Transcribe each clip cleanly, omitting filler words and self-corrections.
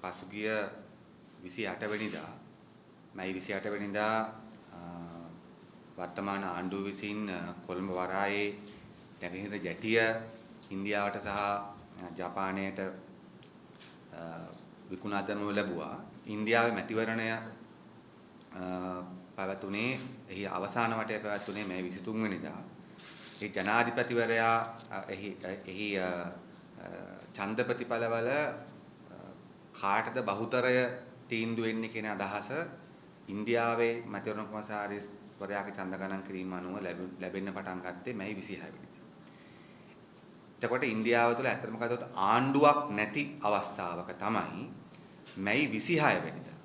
පසුගිය 28 වෙනිදා මැයි 28 වෙනිදා වර්තමාන ආණ්ඩුව විසින් කොළඹ වරායේ නැගෙනහිර ජැටිය ඉන්දියාවට සහ ජපානයට විකුණා දමනු ලැබුවා. ඉන්දියාවේ මැතිවරණය පැවතුනේ එහි අවසාන වටය පැවතුනේ මේ 23 වෙනිදා. ඒ ජනාධිපතිවරයා එහි ඡන්ද ප්‍රතිඵලවල කාටද බහුතරය තීන්දුව වෙන්නේ කියන අදහස ඉන්දියාවේ මැතිවරණ කොමසාරිස් වරයාගේ ඡන්ද ගණන් කිරීම අනුව ලැබෙන්න පටන් ගත්තේ මැයි 26 වෙනිදා. එතකොට ඉන්දියාව තුළ ඇත්තටම කතාවොත් ආණ්ඩුවක් නැති අවස්ථාවක තමයි මැයි 26 වෙනිදා.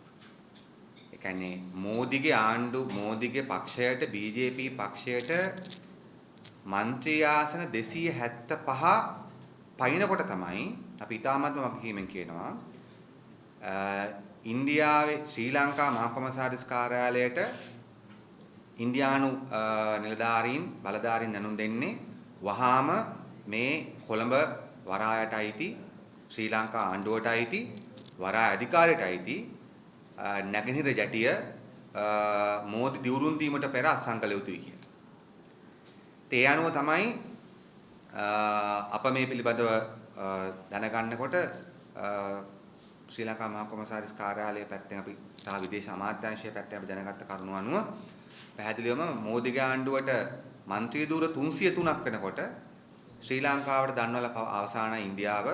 ඒ කියන්නේ මෝදිගේ පක්ෂයට BJP පක්ෂයට මන්ත්‍රී ආසන 275 පයින්කොට තමයි අපි ඊටාත්ම වගකීමෙන් කියනවා ඉන්දියාවේ ශ්‍රී ලංකා මහා කොමසාරිස් කාර්යාලයට ඉන්දියානු නිලධාරීන් බලධාරීන් දැනුම් දෙන්නේ වහාම මේ කොළඹ වරායට අයිති ශ්‍රී ලංකා ආණ්ඩුවට අයිති වරාය අධිකාරියට අයිති නැගෙනහිර ජැටිය මෝදි දිවුරුම් දීමට පෙර අත්සන් කළ යුතුයි කියලා. ඒ අනුව තමයි අප මේ පිළිබඳව දැනගන්නකොට ශ්‍රී ලංකා මහා කොමසාරිස් කාර්යාලය පැත්තෙන් අපි සහ විදේශ අමාත්‍යාංශය පැත්තෙන් අපි දැනගත්ත කරුණු අනුව පැහැදිලිවම මෝදිගේ ආණ්ඩුවට മന്ത്രി ධූර 303ක් වෙනකොට ශ්‍රී ලංකාවට දන්වල අවසාන ඉන්දියාව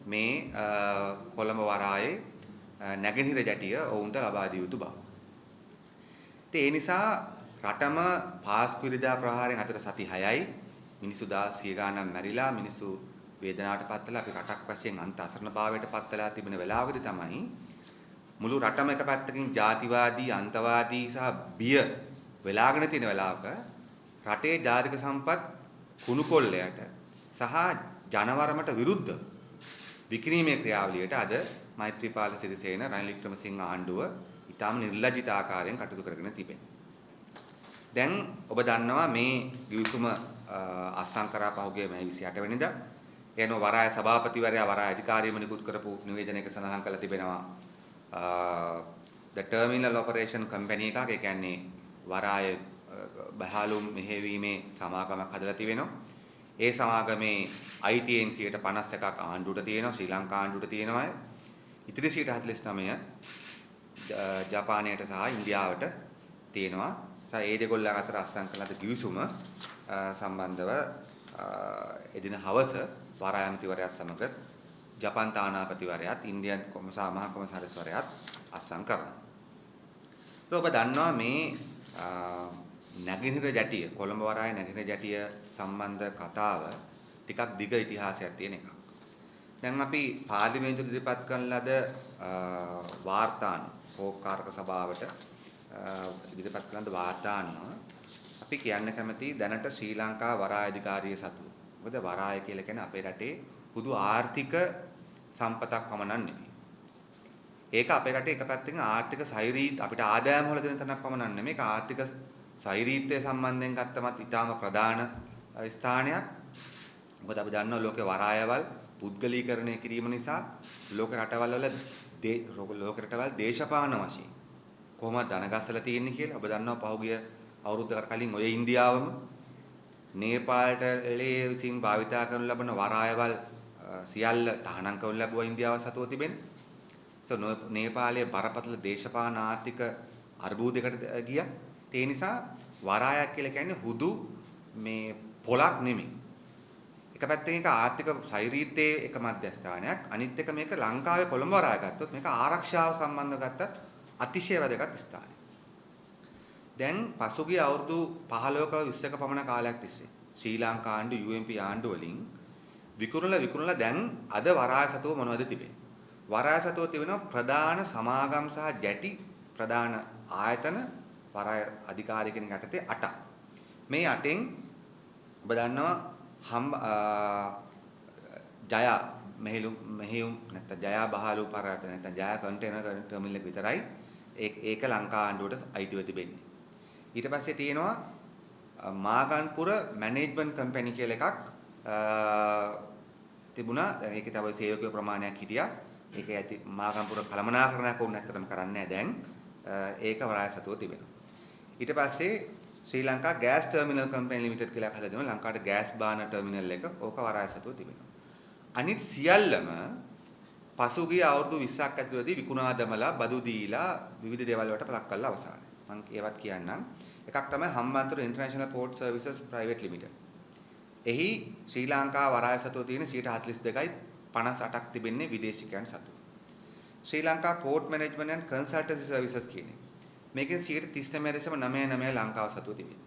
මේ කොළඹ වරායේ නැගෙනහිර ජැටිය ඔවුන්ට ලබා දිය යුතු බව. ඒ නිසා රටම පාස්කු ඉරිදා ප්‍රහාරයෙන් අතර සති 6යි මිනිසු 100 ගාණක් මැරිලා මිනිසු වේදනාවට පත් වෙලා අපි රටක් වශයෙන් අන්ත අසරණ භාවයට පත් වෙලා තිබෙන වෙලාවකදී තමයි මුළු රටම එක පැත්තකින් ජාතිවාදී අන්තවාදී සහ බිය වෙලාගෙන තියෙන වෙලාවක රටේ ජාතික සම්පත් කුණුකොල්ලයට සහ ජනවරමට විරුද්ධ විකිණීමේ ක්‍රියාවලියට අද මෛත්‍රීපාල සිරිසේන රනිල් වික්‍රමසිංහ ආණ්ඩුව ඊටාම නිර්ලජ්ජිත ආකාරයෙන් කටයුතු කරගෙන තිබෙනවා. දැන් ඔබ දන්නවා මේ ගිවිසුම අත්සන් කරා පහුගිය මැයි 28 වෙනිදා එනෝ වරාය සභාපතිවරයා වරාය අධිකාරියම නිකුත් කරපු නිවේදනයක සඳහන් කරලා තිබෙනවා the terminal operation company එකක් ඒ කියන්නේ වරාය බහලුම් මෙහෙවීමේ සමාගමක් හදලා තිබෙනවා. ඒ සමාගමේ ITN 51ක් ආණ්ඩුවට තියෙනවා ශ්‍රී ලංකා ආණ්ඩුවට තියෙනවා. ඉතිරි 49 ජපානයට සහ ඉන්දියාවට තියෙනවා. ඒ දෙකොල්ලන් අතර අත්සන් කළ ගිවිසුම සම්බන්ධව එදින හවස වරාය ඇමතිවරයාත් සමග ජපාන් තානාපතිවරයාත් ඉන්දියන් මහා කොමසාරිස්වරයාත් අත්සන් කරනවා. ඔබ දන්නවා මේ නැගෙනහිර ජැටිය කොළඹ වරායේ නැගෙනහිර ජැටිය සම්බන්ධ කතාව ටිකක් දිග ඉතිහාසයක් තියෙන එකක්. දැන් අපි පාර්ලිමේන්තුවේ ඉදිරිපත් කරන ලද වාර්තාන ඕකාරක සභාවට ඉදිරිපත් කරන ලද වාර්තාන අපි කියන්න කැමති දැනට ශ්‍රී ලංකා වරාය අධිකාරිය සතු. මොකද වරාය කියලා කියන්නේ අපේ රටේ පොදු ආර්ථික සම්පතක් පමණක් නෙමෙයි. ඒක අපේ රටේ එක පැත්තකින් ආර්ථික සෛරීත් අපිට ආදායම වල දෙන තැනක් පමණක් නෙමෙයි. ඒක ආර්ථික සෛරීත්වය සම්බන්ධයෙන් ගත්තමත් ඊටාම ප්‍රධාන ස්ථානයක්. මොකද අපි දන්නවා ලෝකේ වරායවල් පුද්ගලීකරණය කිරීම නිසා ලෝක රටවල් වල දේශපාලන වශයෙන් කොහොමද ධන ගස්සලා තියෙන්නේ කියලා ඔබ දන්නවා පහුගිය අවුරුද්දකට කලින් ඔය ඉන්දියාවම නේපාලට විසින් භාවිතා කරනු ලබන වරායවල් සියල්ල තහනම් කරනු ලැබුවා ඉන්දියාව සතුව තිබෙන. නේපාලයේ බරපතල දේශපාලන ආර්ථික අර්බුදයකට ගියා. ඒ නිසා වරායක් කියලා කියන්නේ හුදු මේ පොලක් නෙමෙයි. එක පැත්තකින් ඒක ආර්ථික සෛරීත්වයේ එක මධ්‍යස්ථානයක්. අනිත් එක මේක ලංකාවේ කොළඹ වරාය ගත්තොත් මේක ආරක්ෂාව සම්බන්ධව ගත්තත් අතිශය වැදගත් ස්ථානයක්. දැන් පසුගිය අවුරුදු 15ක 20ක පමණ කාලයක් තිස්සේ ශ්‍රී ලංකා ආණ්ඩු UMP ආණ්ඩු වලින් විකුණලා දැන් අද වරාය සතුව මොනවද තිබෙන්නේ? වරාය සතුව තිබෙනවා ප්‍රධාන සමාගම් සහ ජැටි ප්‍රධාන ආයතන වරාය අධිකාරිය කෙනෙක් යටතේ 8ක්. මේ 8න් ඔබ දන්නවා ජය මෙහෙයුම් නැත්නම් ජය බහලු පරාට නැත්නම් ජය කන්ටේනර් ටර්මිනල් එක විතරයි ඒක ලංකා ආණ්ඩුවට අයිතිව තිබෙන්නේ. ඊට පස්සේ තියෙනවා මාගන්පුර මැනේජ්මන්ට් කම්පැනි කියලා එකක් තිබුණා. ඒකේ තව සේවක ප්‍රමාණයක් හිටියා. ඒක ඇති මාගම්පුර කළමනාකරණයක් වුණ නැත්තරම කරන්නේ නැහැ දැන්. ඒක වරාය සතුව තිබෙනවා. ඊට පස්සේ Sri Lanka gas terminal company limited කියලා හදලා දෙනවා. ලංකාවට ගෑස් බාන ටර්මිනල් එක ඕක වරාය සතුව තිබෙනවා. අනිත් සියල්ලම පසුගිය අවුරුදු 20ක් ඇතුළතදී විකුණා දමලා බදු දීලා විවිධ දේවල් වලට ලක් කළා අවසානයේ. මම ඒවත් කියන්නම්. එකක් තමයි Hambantota international port services private limited. එහි ශ්‍රී ලංකා වරාය සතුව තියෙන 42.58ක් තිබෙන්නේ විදේශිකයන් සතුව. Sri Lanka port management and consultancy services කියන්නේ. මේකෙන් 39.99 ලංකාව සතුව තිබෙනවා.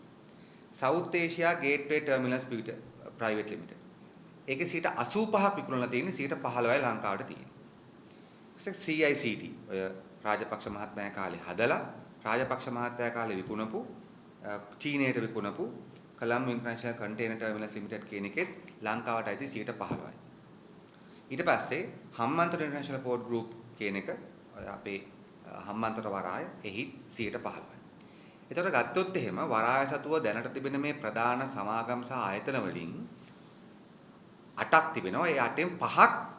South Asia gateway terminals private limited. ඒකේ 85ක් විකුණලා තියෙන්නේ 15යි ලංකාවට තියෙන්නේ. CICT ඔය රාජපක්ෂ මහත්මයා කාලේ හදලා රාජපක්ෂ මහත්තයා කාලේ විකුණපු චීනයට විකුණපු කොළඹ ඉන්ටර්නැෂනල් කන්ටේනර් ටර්මිනල්ස් ලිමිටඩ් කියන එකෙත් ලංකාවට අයිති 15යි. ඊට පස්සේ හම්බන්තොට ඉන්ටර්නැෂනල් පෝර්ට් ගෲප් කියන එක අපේ හම්බන්තොට වරාය එහි 15යි. ඒතකොට ගත්තොත් එහෙම වරාය සතුව දැනට තිබෙන මේ ප්‍රධාන සමාගම් සහ ආයතන වලින් 8ක් තිබෙනවා. ඒ 8න් 5ක්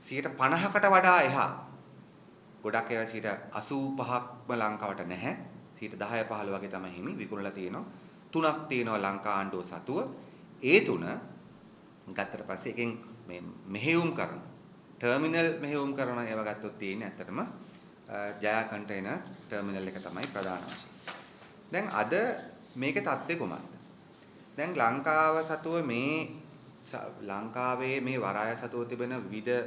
50%කට වඩා එහා. ගොඩක් ඒවා 85%ක්ම ලංකාවට නැහැ. 10-15 වගේ තමයි හිමි විකුණලා තියෙනවා. 3ක් තියෙනවා ලංකා ආණ්ඩුව සතුව. ඒ 3 ගත්තට පස්සේ එකෙන් මේ මෙහෙයුම් කරන ටර්මිනල් මෙහෙයුම් කරන ඒවා ගත්තොත් තියෙන්නේ ඇත්තටම ජයා කන්ටේනර් ටර්මිනල් එක තමයි ප්‍රධාන වශයෙන්. දැන් අද මේකේ තත්ත්වය කොහොමද? දැන් ලංකාව සතුව මේ ලංකාවේ මේ වරාය සතුව තිබෙන විවිධ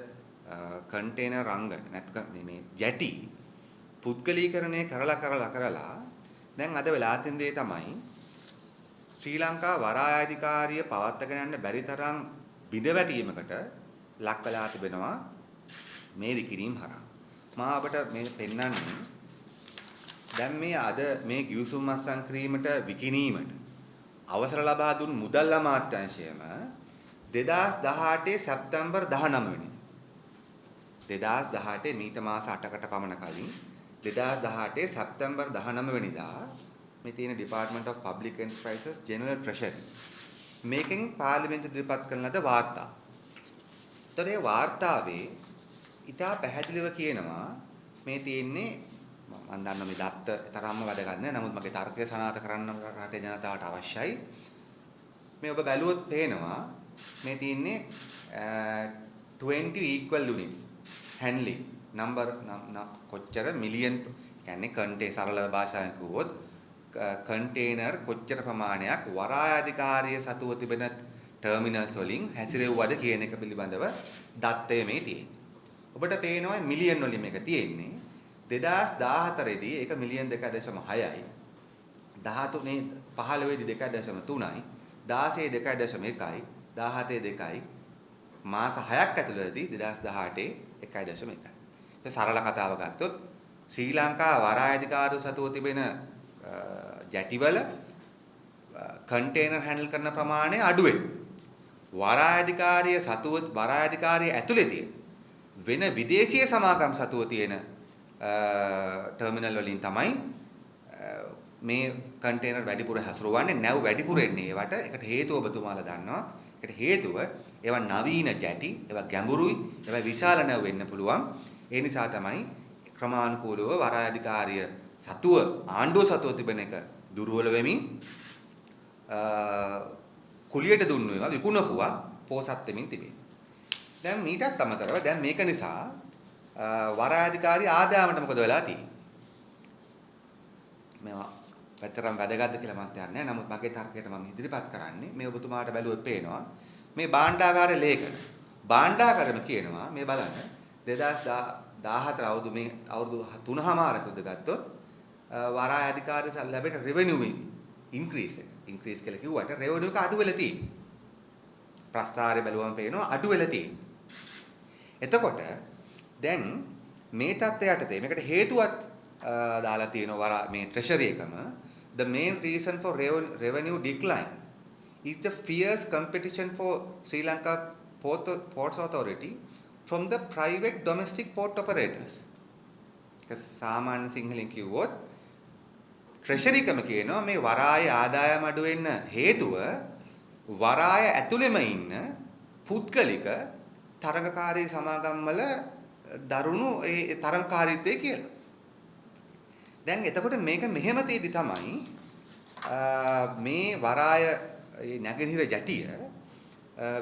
කන්ටේනර් රංගන නැත්නම් මේ ජැටි පුද්ගලීකරණය කරලා දැන් අද වෙලා තියෙන දේ තමයි ශ්‍රී ලංකා වරාය අධිකාරිය පවත්වාගෙන යන්න බැරි තරම් බිඳවැටීමකට ලක් වෙලා තිබෙනවා මේ විකිණීම් හරහා. මා අපට මේ පෙන්වන්නේ දැන් මේ අද මේ ගිවිසුම් අත්සන් කිරීමට විකිණීමට අවසර ලබා දුන් මුදල් අමාත්‍යාංශයම 2018 සැප්තැම්බර් 19 වෙනිදා 2018 මීට මාස 8කට පමණ කලින් 2018 සැප්තැම්බර් 19 වෙනිදා මේ තියෙන Department of Public Enterprises General Treasury මේකෙන් පාර්ලිමේන්තුවට ඉදිරිපත් කරන ලද වාර්තා. ඒතර ඒ වාර්තාවේ ඉතා පැහැදිලිව කියනවා මේ තියෙන්නේ මම දන්නවා මේ දත්ත තරම්ම වැදගත් නෑ. නමුත් මගේ තර්කය සනාථ කරන්න රටේ ජනතාවට අවශ්‍යයි. මේ ඔබ බැලුවොත් පේනවා මේ තියෙන්නේ 20 equal units handling number කොච්චර මිලියන් කියන්නේ කන්ටේ සරල භාෂාවෙන් කිව්වොත් කන්ටේනර් කොච්චර ප්‍රමාණයක් වරාය අධිකාරිය සතුව තිබෙන ටර්මිනල්ස් වලින් හැසිරෙව්වද කියන එක පිළිබඳව දත්තය මේ තියෙන්නේ. ඔබට පේනවා මිලියන් වලින් මේක තියෙන්නේ. 2014 දී ඒක මිලියන් 2.6යි. 13 15 දී 2.3යි. 16 2.1යි. 17 2යි. මාස 6ක් ඇතුළතදී 2018 1.1යි. ඒ සරල කතාව ගත්තොත් ශ්‍රී ලංකා වරාය අධිකාරිය සතුව තිබෙන ජැටිවල කන්ටේනර් හැන්ඩල් කරන ප්‍රමාණය අඩු වෙනවා. වරාය අධිකාරිය සතුව වරාය අධිකාරිය ඇතුලේ තියෙන වෙන විදේශීය සමාගම් සතුව තියෙන ටර්මිනල් වලින් තමයි මේ කන්ටේනර් වැඩිපුර හසුරවන්නේ. නැව් වැඩිපුර එන්නේ ඒවට. ඒකට හේතුව ඔබතුමාලා දන්නවා. ඒකට හේතුව ඒවා නවීන ජැටි, ඒවා ගැඹුරුයි, ඒවා විශාල නැව් වෙන්න පුළුවන්. ඒ නිසා තමයි ක්‍රමානුකූලව වරාය අධිකාරිය සතුව ආණ්ඩුව සතුව තිබෙන එක දුර්වල වෙමින් කුලියට දුන්නු ඒවා විකුණපුවා පෝසත් වෙමින් තිබෙනවා. දැන් මීටත් අමතරව දැන් මේක නිසා වරාය අධිකාරිය ආදායමට මොකද වෙලා තියෙන්නේ? මේවා පැතරම් වැදගත්ද කියලා මම හිතන්නේ. නමුත් මගේ තර්කයට මම ඉදිරිපත් කරන්නේ මේ ඔබතුමාට බැලුවොත් පේනවා මේ භාණ්ඩාගාර ලේඛන. භාණ්ඩාගාරම කියනවා මේ බලන්න 2014 අවුරුදු 3මාර තුද ගත්තොත් වරාය අධිකාරිය ලැබෙන රෙවෙනියු ඉන්ක්‍රීස් කියලා කිව්වට රෙවෙනියු එක අඩු වෙලා තියෙනවා. ප්‍රස්තාරය බැලුවම පේනවා අඩු වෙලා තියෙනවා. එතකොට දැන් මේ තත්ත්වයටදී මේකට හේතුවත් දාලා තියෙනවා මේ treasury එකම the main reason for revenue decline is the fierce competition for Sri Lanka Ports Authority from the private domestic port operators. ඒක සාමාන්‍ය සිංහලෙන් කිව්වොත් treasury එකම කියනවා මේ වරාය ආදායම අඩු වෙන්න හේතුව වරාය ඇතුළෙම ඉන්න පුද්ගලික තරගකාරී සමාගම් වල දරුණු ඒ තරංකාරීත්වය කියලා. දැන් එතකොට මේක මෙහෙම තේදි තමයි මේ වරාය නැගෙනහිර ජැටිය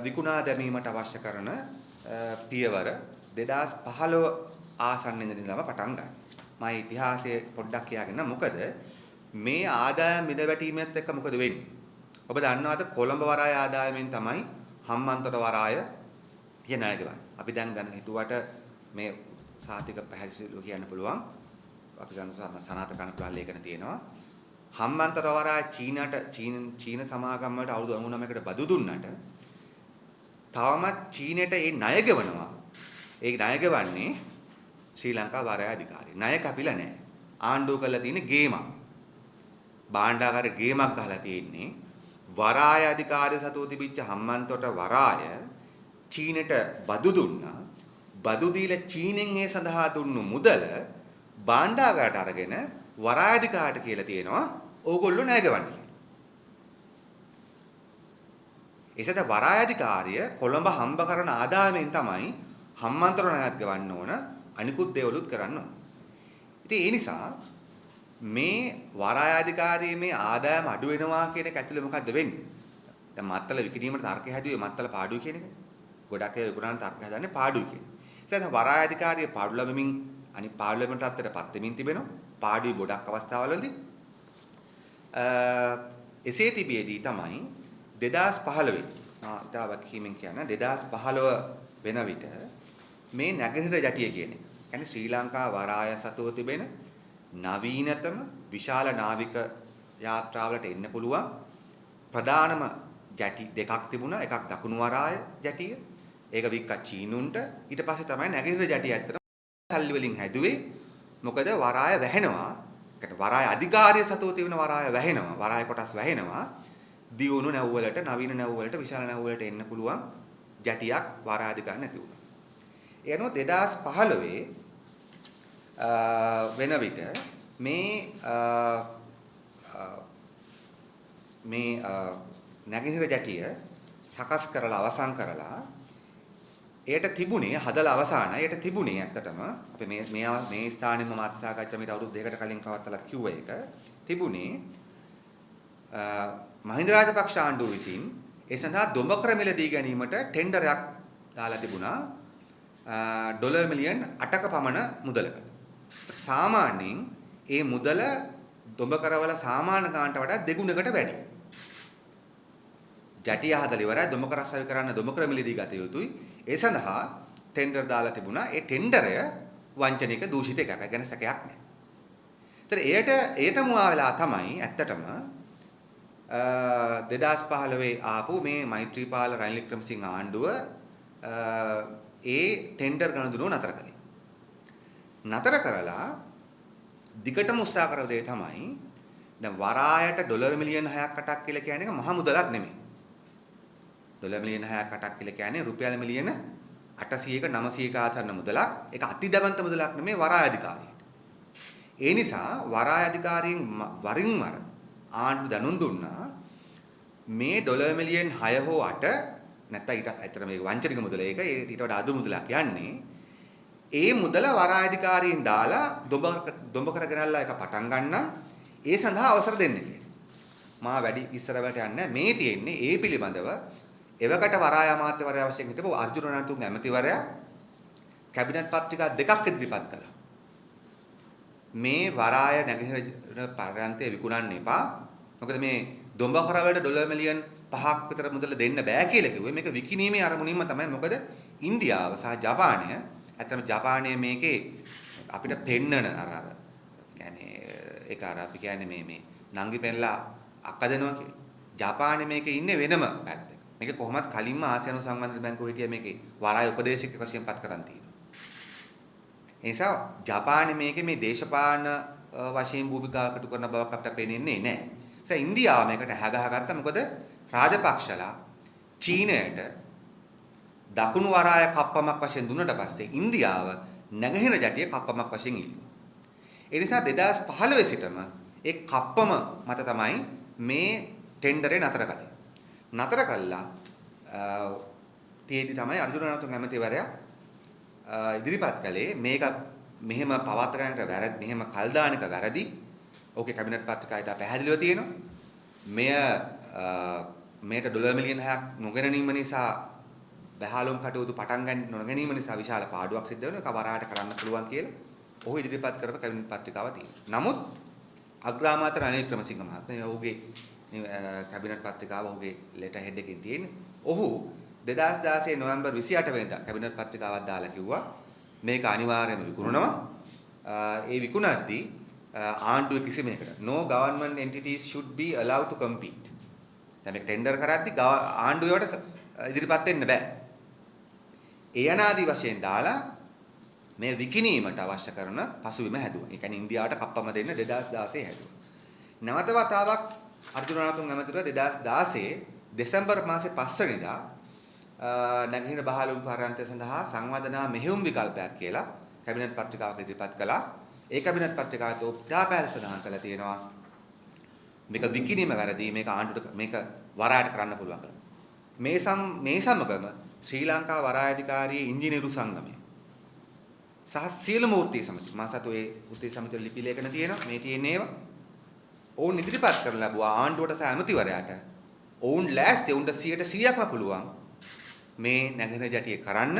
විකුණා දැමීමට අවශ්‍ය කරන පියවර 2015 ආසන්නෙ ඉඳන්ම පටන් ගන්න. මම ඉතිහාසයේ පොඩ්ඩක් කියගෙන මොකද මේ ආදායම් මිදවැටීමත් එක්ක මොකද වෙන්නේ? ඔබ දන්නවාද කොළඹ වරාය ආදායමෙන් තමයි හම්බන්තොට වරාය ණය ගෙවන්නේ. අපි දැන් හිතුවට මේ සාතික පැහැදිලිව කියන්න පුළුවන්. අපි ගන්න සනාත කණපුලා ලේඛන තියෙනවා. හම්බන්තොට වරාය චීන සමාගම් වලට අවුරුදු 99කට බදු දුන්නට තවමත් චීනෙට ඒ ණය ගෙවනවා. ඒ ණය ගෙවන්නේ ශ්‍රී ලංකා වරාය අධිකාරිය. ණය කැපිලා නැහැ. ආණ්ඩුව කරලා තියෙන ගේමක්. භාණ්ඩාගාර ගේමක් ගහලා තියෙන්නේ. වරාය අධිකාරිය සතුව තිබිච්ච හම්බන්තොට වරාය චීනෙට බදු දුන්නා. බදු දීලා චීනෙන් ඒ සඳහා දුන්නු මුදල භාණ්ඩාගාරට අරගෙන වරාය අධිකාරියට කියලා තියෙනවා ඕගොල්ලෝ ණය ගවන්න කියලා. ඒසත වරාය අධිකාරිය කොළඹ හම්බ කරන ආදායමෙන් තමයි හම්බන්තොට ණයත් ගවන්න ඕන අනිකුත් දේවලුත් කරන්න ඕන. ඉතින් ඒ නිසා මේ වරාය අධිකාරියේ මේ ආදායම අඩු වෙනවා කියන එක ඇතුලේ මොකද්ද වෙන්නේ? දැන් මත්තල විකිණීමට තර්කය හැදුවේ මත්තල පාඩුයි කියන එක. ගොඩක් අය විකුණන තර්ක හදන්නේ පාඩුයි කියන. ඒ නිසා වරාය අධිකාරිය පාඩු ලැබෙමින් අනිත් පාඩු ලැබෙන තත්ත්වයටපත් වෙමින් තිබෙනවා. පාඩුයි ගොඩක් අවස්ථාවලදී එසේ තිබියදී තමයි 2015 ඉතාලක් කීමෙන් කියන 2015 වෙන විට මේ නැගෙනහිර ජැටිය කියන්නේ. කියන්නේ ශ්‍රී ලංකා වරාය සතුව තිබෙන නවීනතම විශාල නාවික යාත්‍රාවලට එන්න පුළුවන් ප්‍රධානම ජැටි දෙකක් තිබුණා. එකක් දකුණු වරාය ජැටිය. ඒක වික්කා චීනුන්ට. ඊට පස්සේ තමයි නැගෙනහිර ජැටිය ඇත්තට සල්ලි වලින් හැදුවේ. මොකද වරාය වැහෙනවා. ඒකට වරාය අධිකාරිය සතුව තිබෙන වරාය වැහෙනවා. වරාය කොටස් වැහෙනවා. දියුණු නැව්වලට නවීන නැව්වලට විශාල නැව්වලට එන්න පුළුවන් ජැටියක් වරාය අධිකාරිය නැති වුණා. ඒ අනුව 2015 වෙන විට මේ නැගෙනහිර ජැටිය සකස් කරලා අවසන් කරලා ඒට තිබුණේ හදලා අවසానයි ඒට තිබුණේ ඇත්තටම අපි මේ ස්ථානෙම මාත් සාකච්ඡා මේට අවුරුදු දෙකකට කලින් කවත්තලා කිව්ව එක තිබුණේ මහින්ද රාජපක්ෂ ආණ්ඩුව විසින් ඒ සඳහා දොඹකර මිලදී ගැනීමට ටෙන්ඩරයක් දාලා තිබුණා ඩොලර් මිලියන් 8ක පමණ මුදලකට. සාමාන්‍යයෙන් ඒ මුදල දොඹකරවල සාමාන්‍ය ගානට වඩා දෙගුණයකට වැඩි. ජැටිය හදලා ඉවරයි දොඹකර සවි කරන්න දොඹකර මිලදී ගත යුතුයි. ඒ සඳහා ටෙන්ඩර් දාලා තිබුණා. ඒ ටෙන්ඩරය වංචනික දූෂිත එකක්. ගැන සැකයක් නැහැ. ඒතර එයට මුවා වෙලා තමයි ඇත්තටම 2015 ආපු මේ මෛත්‍රීපාල රනිල් වික්‍රමසිංහ ආණ්ඩුව ඒ ටෙන්ඩර් ගණදුනුව නතර කළේ. නතර කරලා දිගටම උත්සාහ කරන දේ තමයි දැන් වරායට ඩොලර් මිලියන් 6ක් 8ක් කියලා කියන්නේ මහ මුදලක් නෙමෙයි. ඩොලර් මිලියන් 6ක් 8ක් කියලා කියන්නේ රුපියල් මිලියන 800ක 900ක ආසන්න මුදලක්. ඒක අතිදැවන්ත මුදලක් නෙමෙයි වරාය අධිකාරියට. ඒ නිසා වරාය අධිකාරියෙන් වරින් වර ආණ්ඩු දැනුම් දුන්නා මේ ඩොලර් මිලියන් 6 හෝ 8 නැත්නම් ඊට ඇත්තට මේක වංචනික මුදල ඒක ඊට වඩා අඩු මුදලක් යන්නේ. ඒ මුදල වරාය අධිකාරියෙන් දාලා දොඹ කරගෙනල්ලා එක පටන් ගන්නම්. ඒ සඳහා අවසර දෙන්න කියලා. මා වැඩි ඉස්සරහට යන්නේ මේ තියෙන්නේ ඒ පිළිබඳව එවකට වරාය අමාත්‍යවරයා වශයෙන් හිටපු අර්ජුන රණතුංග ඇමතිවරයා කැබිනට් පත්‍රිකා දෙකක් ඉදිරිපත් කළා. මේ වරාය නැගෙනහිර පරාන්තය විකුණන්න එපා. මොකද මේ දොඹකර වලට ඩොලර් මිලියන් 5ක් විතර මුදල දෙන්න බෑ කියලා කිව්වේ. මේක විකිණීමේ අරමුණින්ම තමයි. මොකද ඉන්දියාව සහ ජපානය ඇත්තම ජපානය මේකේ අපිට පෙන්නන අර يعني ඒක අර අපි කියන්නේ මේ නංගි පෙන්ලා අක්ක දෙනවා කියලා. ජපානයේ මේකේ ඉන්නේ වෙනම පැත්තක. මේක කොහොමත් කලින්ම ආසියානු සංවර්ධන බැංකුව හිටිය මේකේ වරාය උපදේශක වශයෙන් පත් කරන් තියෙනවා. ඒ නිසා ජපානයේ මේකේ මේ දේශපාලන වශයෙන් භූමිකාවකට කරන බවක් අපිට පේන්නේ නැහැ. ඒ නිසා ඉන්දියාව මේකට හැගහගත්තා. මොකද රාජපක්ෂලා චීනයට දකුණු වරාය කප්පමක් වශයෙන් දුන්නට පස්සේ ඉන්දියාව නැගෙනහිර ජැටිය කප්පමක් වශයෙන් ඉල්ලුවා. ඒ නිසා 2015 සිටම ඒ කප්පම මත තමයි මේ ටෙන්ඩරේ නතර කළේ. නතර කළා තියේදී තමයි අර්ජුන රණතුංග ඇමතිවරයා ඉදිරිපත් කළේ මේක මෙහෙම පවත්වා ගන්නට වැරදි මෙහෙම කල් දාන එක වැරදි. ඕකේ කැබිනට් පත්‍රිකාවේ තා පැහැදිලිව තියෙනවා. මෙය මේට ඩොලර් මිලියන 6ක් නොගැනීම නිසා බහාලුම් කටයුතු පටන් ගන්න නොගැනීම නිසා විශාල පාඩුවක් සිද්ධ වෙනවා. ඒක වරායට කරන්න පුළුවන් කියලා ඔහු ඉදිරිපත් කරපු කැබිනට් පත්‍රිකාව තියෙනවා. නමුත් අග්‍රාමාත්‍ය රනිල් වික්‍රමසිංහ මහත්මයා ඔහුගේ කැබිනට් පත්‍රිකාව ඔහුගේ ලෙටර් හෙඩ් එකකින් තියෙන්නේ. ඔහු 2016 නොවැම්බර් 28 වෙනිදා කැබිනට් පත්‍රිකාවක් දාලා කිව්වා මේක අනිවාර්යයෙන්ම විකුණනවා. ඒ විකුණද්දී ආණ්ඩුවේ කිසිම එකකට no government entities should be allowed to compete. දැන් මේක ටෙන්ඩර් කරද්දී ආණ්ඩුවට ඉදිරිපත් වෙන්න බෑ. ඒ අනාදී වශයෙන් දාලා මේ විකිණීමට අවශ්‍ය කරන පසුබිම හැදුවා. ඒ කියන්නේ ඉන්දියාවට කප්පම දෙන්න 2016 හැදුවා. නැවත වතාවක් අර්ජුන රණතුංග ඇමතිතුමා 2016 දෙසැම්බර් මාසේ 5 වෙනිදා නැගෙනහිර බහලුම් පාරාන්තය සඳහා සංවර්ධනා මෙහෙයුම් විකල්පයක් කියලා කැබිනට් පත්‍රිකාවක් ඉදිරිපත් කළා. ඒ කැබිනට් පත්‍රිකාවට උත්සාහපෑල් සඳහන් කළා තියෙනවා මේක විකිණීම වැරදි මේක ආණ්ඩුවට මේක වරායට කරන්න පුළුවන් කියලා. මේ සමගම ශ්‍රී ලංකා වරාය අධිකාරියේ ඉංජිනේරු සංගමය සහ සියලුම වෘත්තීය සමිති මා සතු ඒ වෘත්තීය සමිති ලිපි ලේඛන තියෙනවා මේ තියෙන ඒවා ඔවුන් ඉදිරිපත් කරන ලැබුවා ආණ්ඩුවට සහ ඇමතිවරයාට ඔවුන් ලෑස්ති උන්ට 100%ක්ම පුළුවන් මේ නැගෙනහිර ජැටිය කරන්න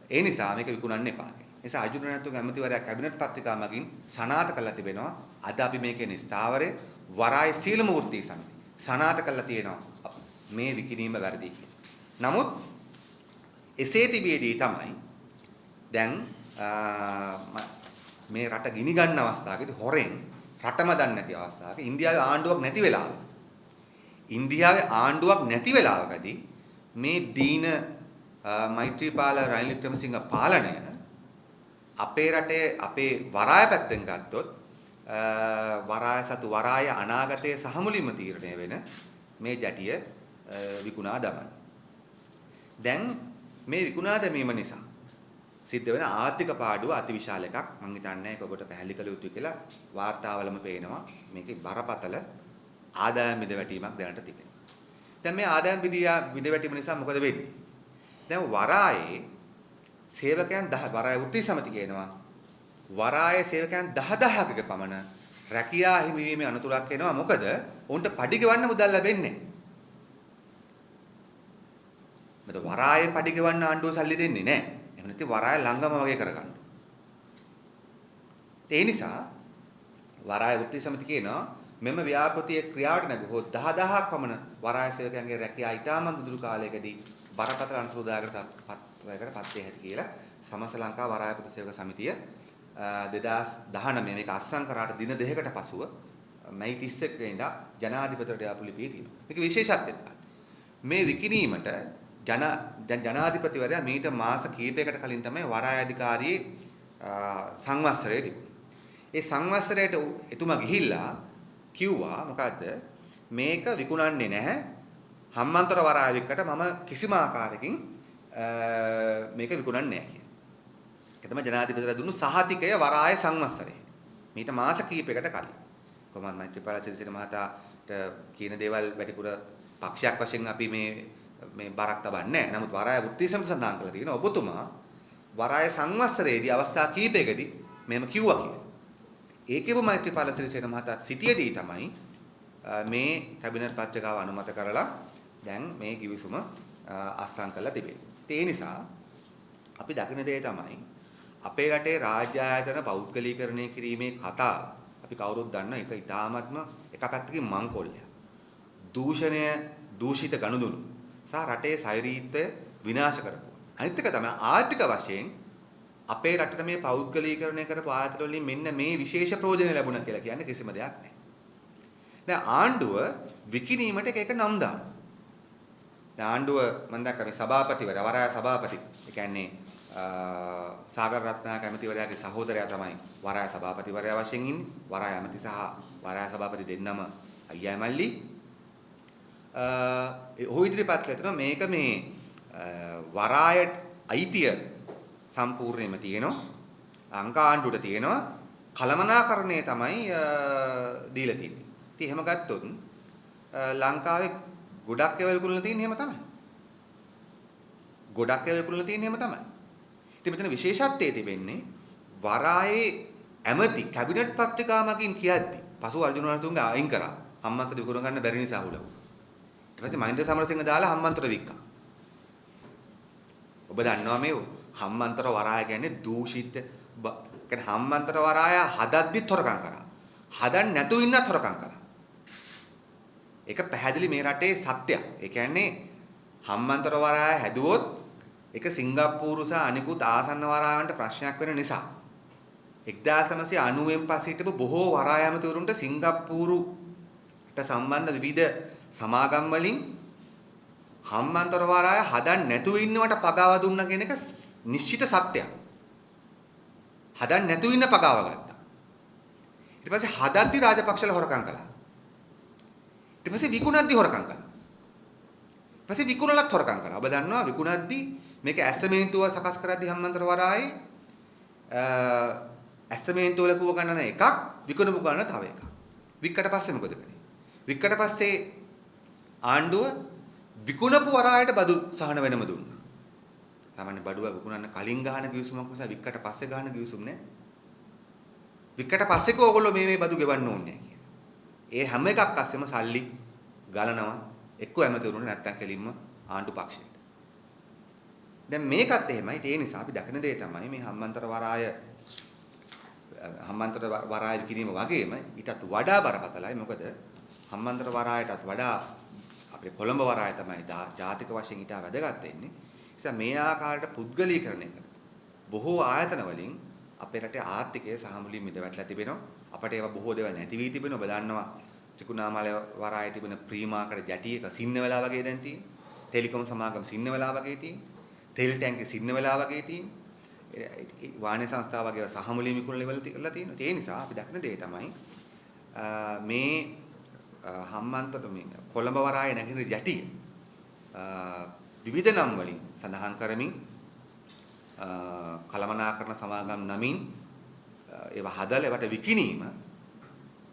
ඒ නිසා මේක විකුණන්න එපා කියලා. ඒ නිසා අර්ජුන රණතුංග ඇමතිවරයා කැබිනට් පත්‍රිකා මගින් සනාථ කරලා තිබෙනවා. අද අපි මේකේ ස්ථාවරේ වරාය සීලම වෘත්තීය සමිති සනාථ කරලා තියෙනවා මේ විකිණීම වැරදි කියලා. නමුත් එසේ තිබියදී තමයි දැන් මේ රට ගිනි ගන්න අවස්ථාවකදී හොරෙන් රටම දන්නේ නැති අවස්ථාවක ඉන්දියාවේ ආණ්ඩුවක් නැති වෙලාවකදී මේ දීන මෛත්‍රීපාල රනිල් වික්‍රමසිංහ පාලනය අපේ රටේ අපේ වරාය පැත්තෙන් ගත්තොත් වරාය අනාගතයේ සහ මුලින්ම තීරණය වෙන මේ ජැටිය විකුණා දමන. දැන් මේ විකුණා දැමීම නිසා සිද්ධ වෙන ආර්ථික පාඩුව අතිවිශාල එකක්. මම හිතන්නේ ඒක ඔබට පැහැදිලි කළ යුතුයි කියලා වාර්තාවලම පේනවා. මේකේ බරපතල ආදායම් මිදවැටීමක් දැනට තිබෙනවා. දැන් මේ ආදායම් මිදවැටීම නිසා මොකද වෙන්නේ? දැන් වරායේ සේවකයන් වරාය වෘත්තීය සමිති කියනවා වරායේ සේවකයන් 10000ක පමණ රැකියා හිමිවීමේ අනතුරක් වෙනවා. මොකද උන්ට පඩි ගෙවන්න මුදල් ලැබෙන්නේ නැහැ. වරායේ පඩි ගෙවන්න ආණ්ඩුව සල්ලි දෙන්නේ නැහැ. එහෙම නැත්නම් වරාය ළඟම වගේ කරගන්න. ඒ නිසා වරාය වෘත්තීය සමිති කියනවා මෙම ව්‍යාපෘතියේ ක්‍රියාවට නැගුවොත් 10000ක් පමණ වරාය සේවකයන්ගේ රැකියාව ඉතාමත් දුරු කාලයකදී බරපතල අනතුරුදායකට පත් වේ හැකි කියලා සමස්ත ලංකා වරාය ප්‍රතිසේවක සමිතිය 2019 මේක අත්සන් කරාට දින දෙකකට පසුව මැයි 31 වෙනිදා ජනාධිපතිවරට යාපු ලිපියේ තියෙනවා. මේක විශේෂත්වයක්. මේ විකිණීමට ජනාධිපතිවරයා මීට මාස කිහිපයකට කලින් තමයි වරාය අධිකාරියේ සංවත්සරය තිබුණේ. ඒ සංවත්සරයට එතුමා ගිහිල්ලා කිව්වා මොකද්ද මේක විකුණන්නේ නැහැ. හම්මන්තොට වරාය වික්කට මම කිසිම ආකාරයකින් මේක විකුණන්නේ නැහැ කියලා. ඒක තමයි ජනාධිපතිවරයා දුන්නු සහතිකය වරාය සංවත්සරේ. මීට මාස කිහිපයකට කලින්. කොහොමද මෛත්‍රීපාල සිරිසේන මහතාට කියන දේවල් වැඩිපුර පක්ෂයක් වශයෙන් අපි මේ බරක් තබන්නේ නැහැ. නමුත් වරාය වෘත්තීය සමිතිය සඳහන් කරලා තියෙනවා ඔබතුමා වරාය සංවත්සරයේදී අවස්ථා කිහිපයකදී මෙහෙම කිව්වා කියලා. ඒකෙම මෛත්‍රීපාල සිරිසේන මහතා සිටියේදී තමයි මේ කැබිනට් පත්‍රිකාව අනුමත කරලා දැන් මේ කිවිසුම අත්සන් කරලා තිබෙනවා. ඒ නිසා අපි දකින දේ තමයි අපේ රටේ රාජ්‍ය ආයතන පෞද්ගලීකරණය කිරීමේ කතාව අපි කවුරුත් දන්න එක ඉතාමත්ම එක පැත්තකින් මංකොල්ලයක්. දූෂණය දූෂිත ගනුදෙනු සහ රටේ සෛරීත්වය විනාශ කරපුවා. අනිත් එක තමයි ආර්ථික වශයෙන් අපේ රටට මේ පෞද්ගලීකරණය කරපු ආයතන වලින් මෙන්න මේ විශේෂ ප්‍රයෝජන ලැබුණා කියලා කියන්නේ කිසිම දෙයක් නැහැ. දැන් ආණ්ඩුව විකිණීමට එක නම් දානවා. දැන් ආණ්ඩුව මම දැක්ක මේ සභාපතිවරයා වරාය සභාපති ඒ කියන්නේ සාගර රත්නායක ඇමතිවරයාගේ සහෝදරයා තමයි වරාය සභාපතිවරයා වශයෙන් ඉන්නේ. වරාය ඇමති සහ වරාය සභාපති දෙන්නම අයියා මල්ලි. ඔහු ඉදිරිපත් කළා මේක මේ වරායට අයිතිය සම්පූර්ණයෙන්ම තියෙනවා. අංක ආණ්ඩුවට තියෙනවා. කලමනාකරණය තමයි දීලා තියෙන්නේ. ඉතින් එහෙම ගත්තොත් ලංකාවේ ගොඩක් ඒවා විකුණලා තියෙන්නේ එහෙම තමයි. ගොඩක් ඒවා විකුණලා තියෙන්නේ එහෙම තමයි. ඉතින් මෙතන විශේෂත්වයේ තිබෙන්නේ වරායේ ඇමති කැබිනට් පත්‍රිකා මගින් කියද්දි පසු අර්ජුන රණතුංග අයින් කරා. හම්මන්තොට විකුණ ගන්න බැරි නිසා උලව. ඊට පස්සේ මහින්ද සමරසිංහ දාලා හම්මන්තොට වික්කා. ඔබ දන්නවා මේ හම්මන්තොට වරාය කියන්නේ දූෂිත කියන්නේ හම්මන්තොට වරාය හදද්දිත් හොරකම් කරා. හදන්න නැතුව ඉන්නත් හොරකම් කරා. ඒක පැහැදිලි මේ රටේ සත්‍යයක්. ඒ කියන්නේ හම්මන්තොට වරාය හැදුවොත් ඒක සිංගප්පූරු සහ අනිකුත් ආසන්න වරායන්ට ප්‍රශ්නයක් වෙන නිසා 1990න් පස්සේ හිටපු බොහෝ වරාය ඇමතිවරුන්ට සිංගප්පූරුට සම්බන්ධ විවිධ සමාගම් වලින් හම්මන්තොට වරාය හදන්න නැතුව ඉන්නවට පගාව දුන්නා කියන එක නිශ්චිත සත්‍යයක්. හදන්න නැතුව ඉන්න පගාව ගත්තා. ඊට පස්සේ හදද්දි රාජපක්ෂලා හොරකම් කළා. ඊට පස්සේ විකුණද්දි හොරකම් කළා. ඊට පස්සේ විකුණලත් හොරකම් කළා. ඔබ දන්නවා විකුණද්දි මේක ඇස්තමේන්තුව සකස් කරද්දි හම්මන්තොට වරායේ ඇස්තමේන්තුව වල කුව ගන්නන එකක් විකුණපු ගන්න තව එකක්. වික්කට පස්සේ මොකද කරේ? වික්කට පස්සේ ආණ්ඩුව විකුණපු වරායට බදු සහන වෙනම දුන්නා. සාමාන්‍ය බඩුව විකුණන්න කලින් ගහන ගිවිසුමක් නිසා වික්කට පස්සේ ගහන ගිවිසුම් නෑ. වික්කට පස්සේ කෝගොල්ලෝ මේ බදු ගෙවන්න ඕනේ නෑ කියලා. ඒ හැම එකක් අස්සෙම සල්ලි ගලනවා එක්ක ඇමතිවරුන්ට නැත්තම් කෙලින්ම ආණ්ඩු පක්ෂයට. දැන් මේකත් එහෙමයි. ඒ නිසා අපි දකින දේ තමයි මේ හම්මන්තොට වරාය කිරීම වගේම ඊටත් වඩා බරපතලයි. මොකද හම්මන්තොට වරායටත් වඩා අපේ කොළඹ වරාය තමයි ජාතික වශයෙන් ඊට වැදගත් වෙන්නේ. නිසා මේ ආකාරයට පුද්ගලීකරණය කරන බොහෝ ආයතන වලින් අපේ රටේ ආර්ථිකය සහ මුලින් මිදවැටලා තිබෙනවා. අපට ඒවා බොහෝ දේවල් නැති වී තිබෙනවා. ඔබ දන්නවා ත්‍රිකුණාමලය වරායේ තිබෙන ප්‍රීමාකඩ ජැටි එක සින්න වෙලා වගේ දැන් තියෙන්නේ. ටෙලිකොම් සමාගම් සින්න වෙලා වගේ තියෙන්නේ. තෙල් ටැංකිය සින්න වෙලා වගේ තියෙන්නේ. වාහන සංස්ථාව වගේ සහ මුලින් විකුණන ලෙවල් තියලා තියෙනවා. ඒ නිසා අපි දකින දේ තමයි මේ හම්මන්තොට මේ කොළඹ වරායේ නැගින ජැටිය විවිධ නම් වලින් සඳහන් කරමින් කළමනාකරණ සමාගම් නමින් ඒවා හදලා ඒවට විකිණීම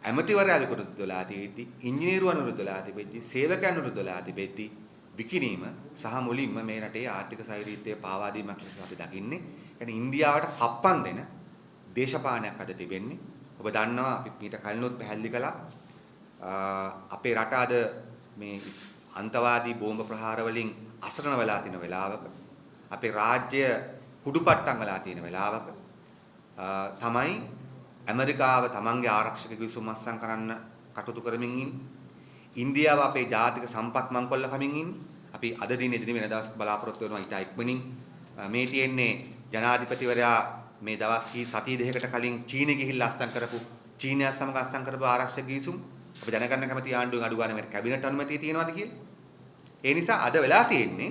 ඇමතිවරයා විකුණුදලා තියෙද්දි ඉංජිනේරුවන් විරුද්ධලා තිබෙද්දි සේවකයන් විරුද්ධලා තිබෙද්දි විකිණීම සහ මුලින්ම මේ රටේ ආර්ථික සෛරීත්වය පාවා දීමක් ලෙස අපි දකින්නේ. يعني ඉන්දියාවට කප්පන් දෙන දේශපාලනයක් අද තිබෙන්නේ. ඔබ දන්නවා අපි මීට කලිනුත් පැහැදිලි කළා අපේ රට අද මේ අන්තවාදී බෝම්බ ප්‍රහාර වලින් අසරණ වෙලා තියෙන වෙලාවක අපේ රාජ්‍ය කුඩුපට්ටම් වෙලා තියෙන වෙලාවක තමයි ඇමරිකාව තමන්ගේ ආරක්ෂක ගිවිසුම් අත්සන් කරන්න කටයුතු කරමින් ඉන්නේ. ඉන්දියාව අපේ ජාතික සම්පත් මංකොල්ල කමින් ඉන්නේ. අපි අද දින එදින වෙන දවසක බලාපොරොත්තු වෙනවා ඊට ඉක්මනින් මේ තියෙන්නේ ජනාධිපතිවරයා මේ දවස් කී සතිය දෙකකට කලින් චීනෙ ගිහිල්ලා අත්සන් කරපු චීනයත් සමග අත්සන් කරපු ආරක්ෂක ගිවිසුම් අපි දැනගන්න කැමති ආණ්ඩුවෙන් අඩු ගන්න මේ කැබිනට් අනුමැතිය තියෙනවද කියලා. ඒ නිසා අද වෙලා තියෙන්නේ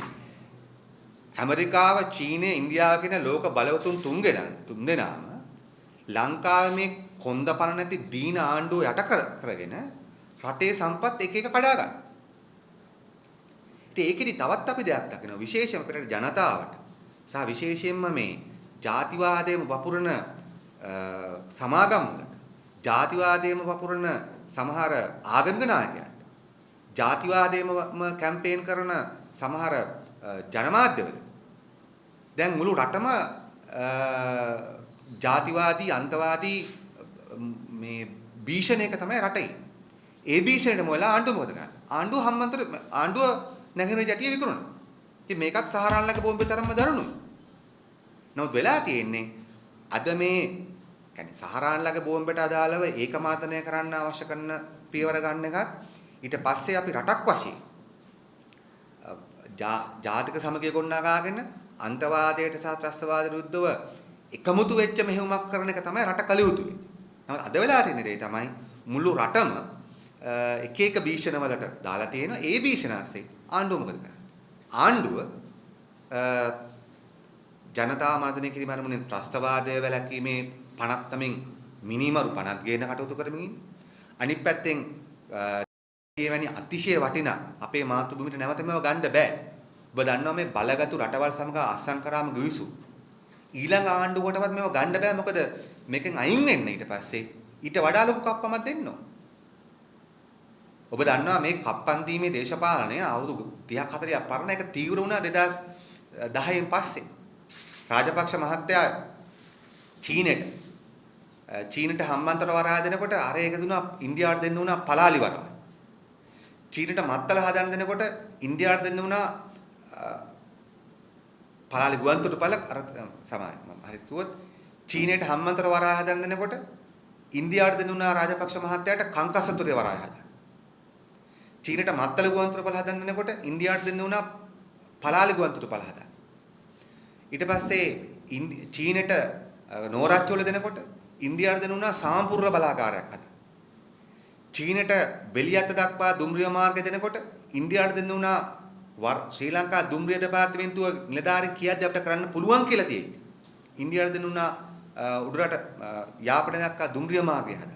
ඇමරිකාව චීනය ඉන්දියාව කියන ලෝක බලවතුන් තුන්දෙනාම ලංකාවේ මේ කොන්දපණ නැති දීන ආණ්ඩුව යට කරගෙන රටේ සම්පත් එක එක කඩා ගන්න. ඉතින් ඒකෙදි තවත් අපි දෙයක් දකිනවා විශේෂයෙන්ම අපේ ජනතාවට සහ විශේෂයෙන්ම මේ ජාතිවාදයේම වපුරන සමාගම් වලට ජාතිවාදයේම වපුරන සමහර ආගමික ናයකයන්ට ජාතිවාදයේම කැම්පේන් කරන සමහර ජනමාධ්‍යවල දැන් මුළු රටම ජාතිවාදී අන්තවාදී මේ භීෂණයක තමයි රටේ. ඒ භීෂණයට මොකලා ආණ්ඩුව මොකද ගන්න? ආණ්ඩුව හම්මන්තොට ආණ්ඩුව නැගෙන ජැටිය විකුණනවා. ඉතින් මේකත් සහරාන්ලගේ බෝම්බේ තරම්ම දරුණුයි. නමුත් වෙලා තියෙන්නේ අද මේ يعني සහරාන්ලගේ බෝම්බේට අදාළව ඒකමාතනය කරන්න අවශ්‍ය කරන පියවර ගන්න එකත් ඊට පස්සේ අපි රටක් වශයෙන් ජාතික සමගිය ගොඩනගාගෙන අන්තවාදයට සහ ත්‍රස්තවාදයට විරුද්ධව එකමුතු වෙච්ච මෙහෙයුමක් කරන එක තමයි රට කළ යුතු වෙන්නේ. නමුත් අද වෙලා තියෙන දේ තමයි මුළු රටම එක එක භීෂණ වලට දාලා තියෙනවා. ඒ භීෂණ ASCII ආණ්ඩුව මොකද කරන්නේ? ආණ්ඩුව ජනතාව මර්ධනය කිරීම අරමුණෙන් ත්‍රස්තවාදය වැළැක්වීමේ පනත් තමින් මිනිමරු පනත් ගේන කටයුතු කරමින් අනිත් පැත්තෙන් එවැනි අතිශය වටිනා අපේ මාතෘභූමියට නැවත මේව ගන්න බෑ. ඔබ දන්නවා මේ බලගතු රටවල් සමග අස්සම් කරාම ගිවිසු. ඊළඟ ආණ්ඩුවකටවත් මේව ගන්න බෑ. මොකද මේකෙන් අයින් වෙන්න ඊට පස්සේ ඊට වඩා ලොකු කප්පමක් දෙන්න ඕන. ඔබ දන්නවා මේ කප්පන් දීමේ දේශපාලනය අවුරුදු 30ක් 40ක් පරණ එක තීව්‍ර වුණා 2010න් පස්සේ. රාජපක්ෂ මහත්තයා චීනට හම්බන්තොට වරාය දෙනකොට අර එක දුනා ඉන්දියාවට දෙන්න උනා පලාලි වරාය. චීනට මත්තල හදන්න දෙනකොට ඉන්දියාවට දෙන්න උනා පලාලි ගුවන්තොටුපළ අර සමානයි. මම හරියට කිව්වොත් චීනයට හම්බන්තොට වරාය හදන්න දෙනකොට ඉන්දියාවට දෙන්න උනා රාජපක්ෂ මහත්තයාට කංකසතුරේ වරාය හදන්න. චීනට මත්තල ගුවන්තොටුපළ හදන්න දෙනකොට ඉන්දියාවට දෙන්න උනා පලාලි ගුවන්තොටුපළ හදන්න. ඊට පස්සේ චීනට නෝරච්චෝල දෙනකොට ඉන්දියාවට දෙන්න උනා සාම්පූර්ණ බලාගාරයක් හදන්න. චීනට බෙලියත්ත දක්වා දුම්රිය මාර්ගය දෙනකොට ඉන්දියාවට දෙන්න උනා ශ්‍රී ලංකා දුම්රිය දෙපාර්තමේන්තුව නිලධාරීන් කියද්දි අපිට කරන්න පුළුවන් කියලා තියෙන්නේ. ඉන්දියාවට දෙන්න උනා උඩරට යාපනය දක්වා දුම්රිය මාර්ගය හදන්න.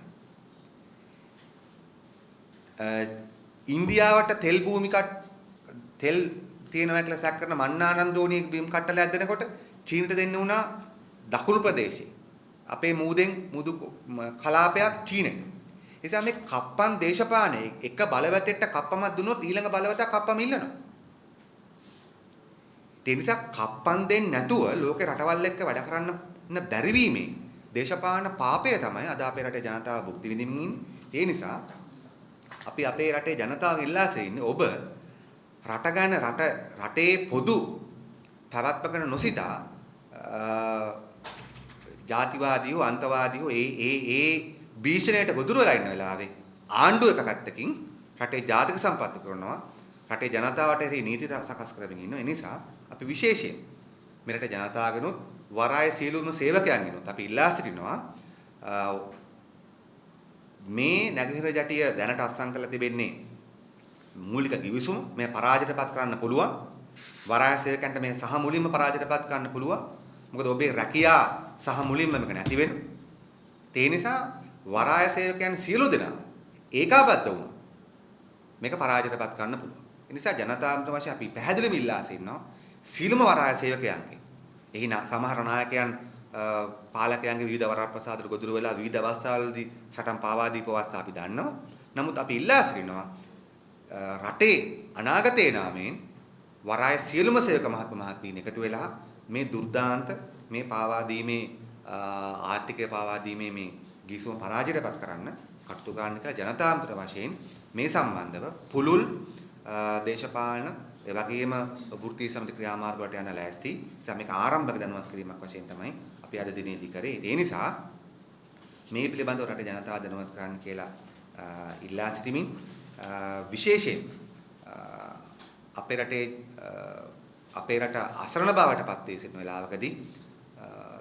ඉන්දියාවට තෙල් තෙල් තියෙනවා කියලා සැක කරන මන්නානන්දෝණියේ බිම් කට්ටලයක් දෙනකොට චීනට දෙන්න උනා දකුණු ප්‍රදේශයේ අපේ මුදු කලාපයක් චීනෙට. ඒ නිසා මේ කප්පන් දේශපාලනයේ එක බලවතෙක්ට කප්පමක් දුන්නොත් ඊළඟ බලවතා කප්පම ඉල්ලනවා. ඒ නිසා කප්පන් දෙන්නේ නැතුව ලෝකේ රටවල් එක්ක වැඩ කරන්න බැරි වීමේ දේශපාලන පාපය තමයි අද අපේ රටේ ජනතාව භුක්ති විඳින්න ඉන්නේ. ඒ නිසා අපි අපේ රටේ ජනතාව ඉල්ලා සිටින්නේ ඔබ රටේ පොදු පැවැත්මකට නොසිතා ජාතිවාදීව අන්තවාදීව ඒ භීෂණයට ගොදුරු වෙලා ඉන්න වෙලාවේ ආණ්ඩුව එක පැත්තකින් රටේ ජාතික සම්පත්ති කරනවා රටේ ජනතාවට එරෙහි නීති සකස් කරමින් ඉන්නවා. ඒ නිසා අපි විශේෂයෙන් මෙරට ජනතාවගෙනුත් වරාය සියලුම සේවකයන්ගෙනුත් අපි ඉල්ලා සිටිනවා මේ නැගෙනහිර ජටිය දැනට අත්සන් කරලා තිබෙන්නේ මූලික කිවිසුම මේ පරාජයටපත් කරන්න පුළුවන්. වරාය සේවකයන්ට මේ සහ මුලින්ම පරාජයටපත් කරන්න පුළුවන්. මොකද ඔබේ රැකියා සහ මුලින්ම මේක නැති වෙනවා. ඒ නිසා වරාය සේවකයන් සියලු දෙනා ඒකාබද්ධ වුණා. මේක පරාජයටපත් කරන්න පුළුවන්. ඒ නිසා ජනතාවන්ට වශයෙන් අපි පැහැදිලිවම ඉල්ලා සිටිනවා සීලම වරාය සේවකයන්ගේ. එහි සමහර නායකයන් පාලකයන්ගේ විවිධ වරප්‍රසාදවල ගොදුරු වෙලා විවිධ අවස්ථාවලදී සටන් පාවා දීපු අවස්ථා අපි දන්නවා. නමුත් අපි ඉල්ලා සිටිනවා රටේ අනාගතයේ නාමයෙන් වරාය සියලුම සේවක මහත්මීන් එකතු වෙලා මේ දුර්දාන්ත මේ පාවා දීමේ ආර්ථිකය පාවා දීමේ මේ ගිවිසුම පරාජයටපත් කරන්න කටයුතු කරන්න කියලා ජනතාන්තර වශයෙන් මේ සම්බන්ධව පුළුල් දේශපාලන ඒ වගේම වෘත්තීය සමිති ක්‍රියාමාර්ග වලට යන ලෑස්ති. නිසා මේක ආරම්භක දැනුවත් කිරීමක් වශයෙන් තමයි අපි අද දිනේදී කරේ. ඒ නිසා මේ පිළිබඳව රට ජනතාව දැනුවත් කරන්න කියලා ඉල්ලා සිටිමින් විශේෂයෙන් අපේ රට අසරණ බවට පත් වී සිටින වෙලාවකදී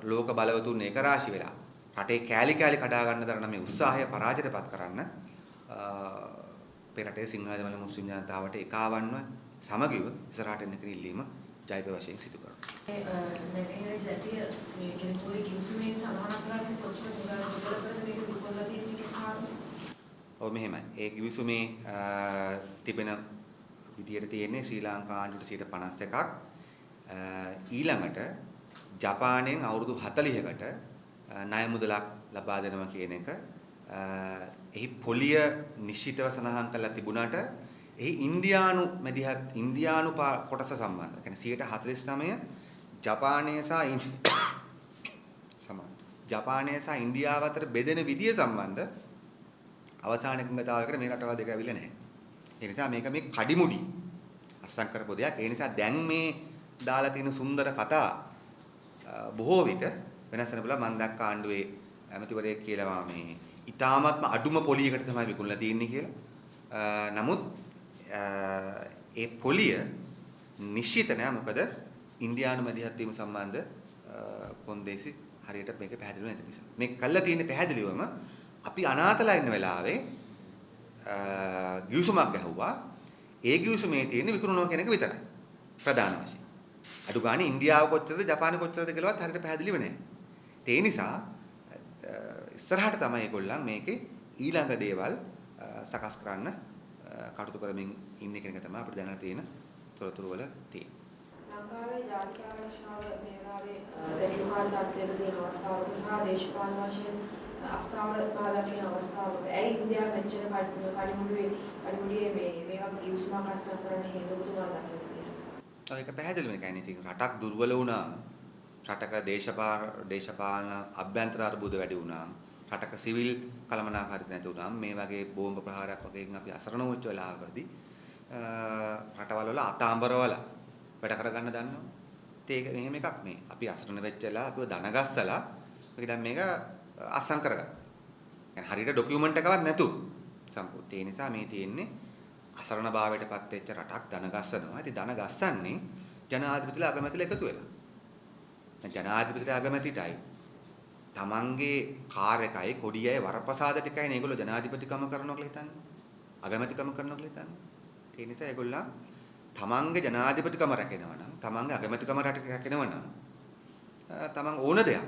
ලෝක බලවතුන් එක රාශි වෙලා රටේ කෑලි කඩා ගන්න දරන මේ උත්සාහය පරාජයටපත් කරන්න අපේ රටේ සිංහල දෙමළ මුස්ලිම් ජනතාවට එකවන්ව සමගිව ඉස්සරහට එන්න කියලා ඉල්ලීම ජයප වශයෙන් සිදු කරනවා. නැගෙනහිර ජටිය මේ කෙනෙකුගේ කිවිසුමේ සඳහන් කරන්නේ කොච්චර දුරකටද මේක විකුණලා තියෙන්නේ කියන කාරණේ. ඔව් මෙහෙමයි. ඒ කිවිසුමේ තිබෙන විදියට තියෙන්නේ ශ්‍රී ලංකා ආණ්ඩුවට 51%ක් ඊළඟට ජපානයෙන් අවුරුදු 40කට ණය මුදලක් ලබා දෙනවා කියන එක එහි පොලිය නිශ්චිතව සඳහන් කරලා තිබුණාට එහි ඉන්දියානු කොටස සම්බන්ධ. ඒ කියන්නේ 49% ජපානය සහ ඉන්දියාව අතර බෙදෙන විදිය සම්බන්ධ අවසාන එකඟතාවයකට මේ රටවල් දෙක ඇවිල්ලා නැහැ. ඒ නිසා මේක මේ කඩිමුඩි අස්සම් කරපු දෙයක්. ඒ නිසා දැන් මේ දාලා තියෙන සුන්දර කතා බොහෝ විට වෙනස් වෙන බලා මම දැක්ක ආණ්ඩුවේ ඇමතිවරයෙක් කියලා මේ ඊටාත්ම අඩුම පොලියකට තමයි විකුණලා තියෙන්නේ කියලා. නමුත් ඒ පොලිය නිශ්චිත නෑ. මොකද ඉන්දියානු මැදිහත් වීම සම්බන්ධ කොන්දේසි හරියට මේක පැහැදිලි නැති නිසා. මේක කළා තියෙන්නේ පැහැදිලිවම අපි අනාතලා ඉන්න වෙලාවේ ගිවිසුමක් ගැහුවා. ඒ ගිවිසුමේ තියෙන විකුණනවා කියන එක විතරයි. ප්‍රධාන වශයෙන්. අඩු ගානේ ඉන්දියාව කොච්චරද ජපාන කොච්චරද කියලාවත් හරියට පැහැදිලිව නැහැ. ඒ නිසා ඉස්සරහට තමයි ඒගොල්ලන් මේකේ ඊළඟ දේවල් සකස් කරන්න කටයුතු කරමින් ඉන්නේ කියන එක තමයි අපිට දැනලා තියෙන තොරතුරු වල තියෙන්නේ. ලංකාවේ ජාතික ආරක්ෂාව මේ වෙලාවේ දැනුකාල් තත්ත්වයක තියෙන අවස්ථාවක සහ දේශපාලන වශයෙන් අස්ථාවර පාදක වෙන අවස්ථාවක ඇයි ඉන්දියාව මෙච්චර කඩිමුඩියේ මේ වගේ කිවිසුමක් අත්සන් කරන්න හේතුව තුමා දකින්නේ? ඒක පැහැදිලිවම කියන්නේ ඉතින් රටක් දුර්වල වුණාම රටක දේශපාලන අභ්‍යන්තර අර්බුද වැඩි වුණාම රටක සිවිල් කළමනාකාරීත්වය නැති වුණාම මේ වගේ බෝම්බ ප්‍රහාරයක් වගේකින් අපි අසරණ වුච්ච වෙලාවකදී රටවල් වල අතාම්බරවල වැඩ කරගන්න දන්නවා. ඒක මෙහෙම එකක් මේ. අපි අසරණ වෙච්ච වෙලාව අපිව දනගස්සලා අපි දැන් මේක අස්සම් කරගත්තා. يعني හරියට ડોකියුමන්ට් එකවත් නැතුව සම්පූර්ණ. ඒ නිසා මේ තියෙන්නේ අසරණ භාවයටපත් වෙච්ච රටක් දනගස්සනවා. ඉතින් දනගස්සන්නේ ජනාධිපතිලා අගමැතිලා එකතු වෙලා. දැන් ජනාධිපතිලා අගමැතිටයි තමන්ගේ කාර් එකයි කොඩියයි වරප්‍රසාද ටිකයි නේ ඒගොල්ලෝ ජනාධිපතිකම කරනවා කියලා හිතන්නේ. අගමැතිකම කරනවා කියලා හිතන්නේ. ඒ නිසා ඒගොල්ලන් තමන්ගේ ජනාධිපතිකම රැකෙනවා නම් තමන්ගේ අගමැතිකම රැකෙනවා නම් තමන් ඕන දෙයක්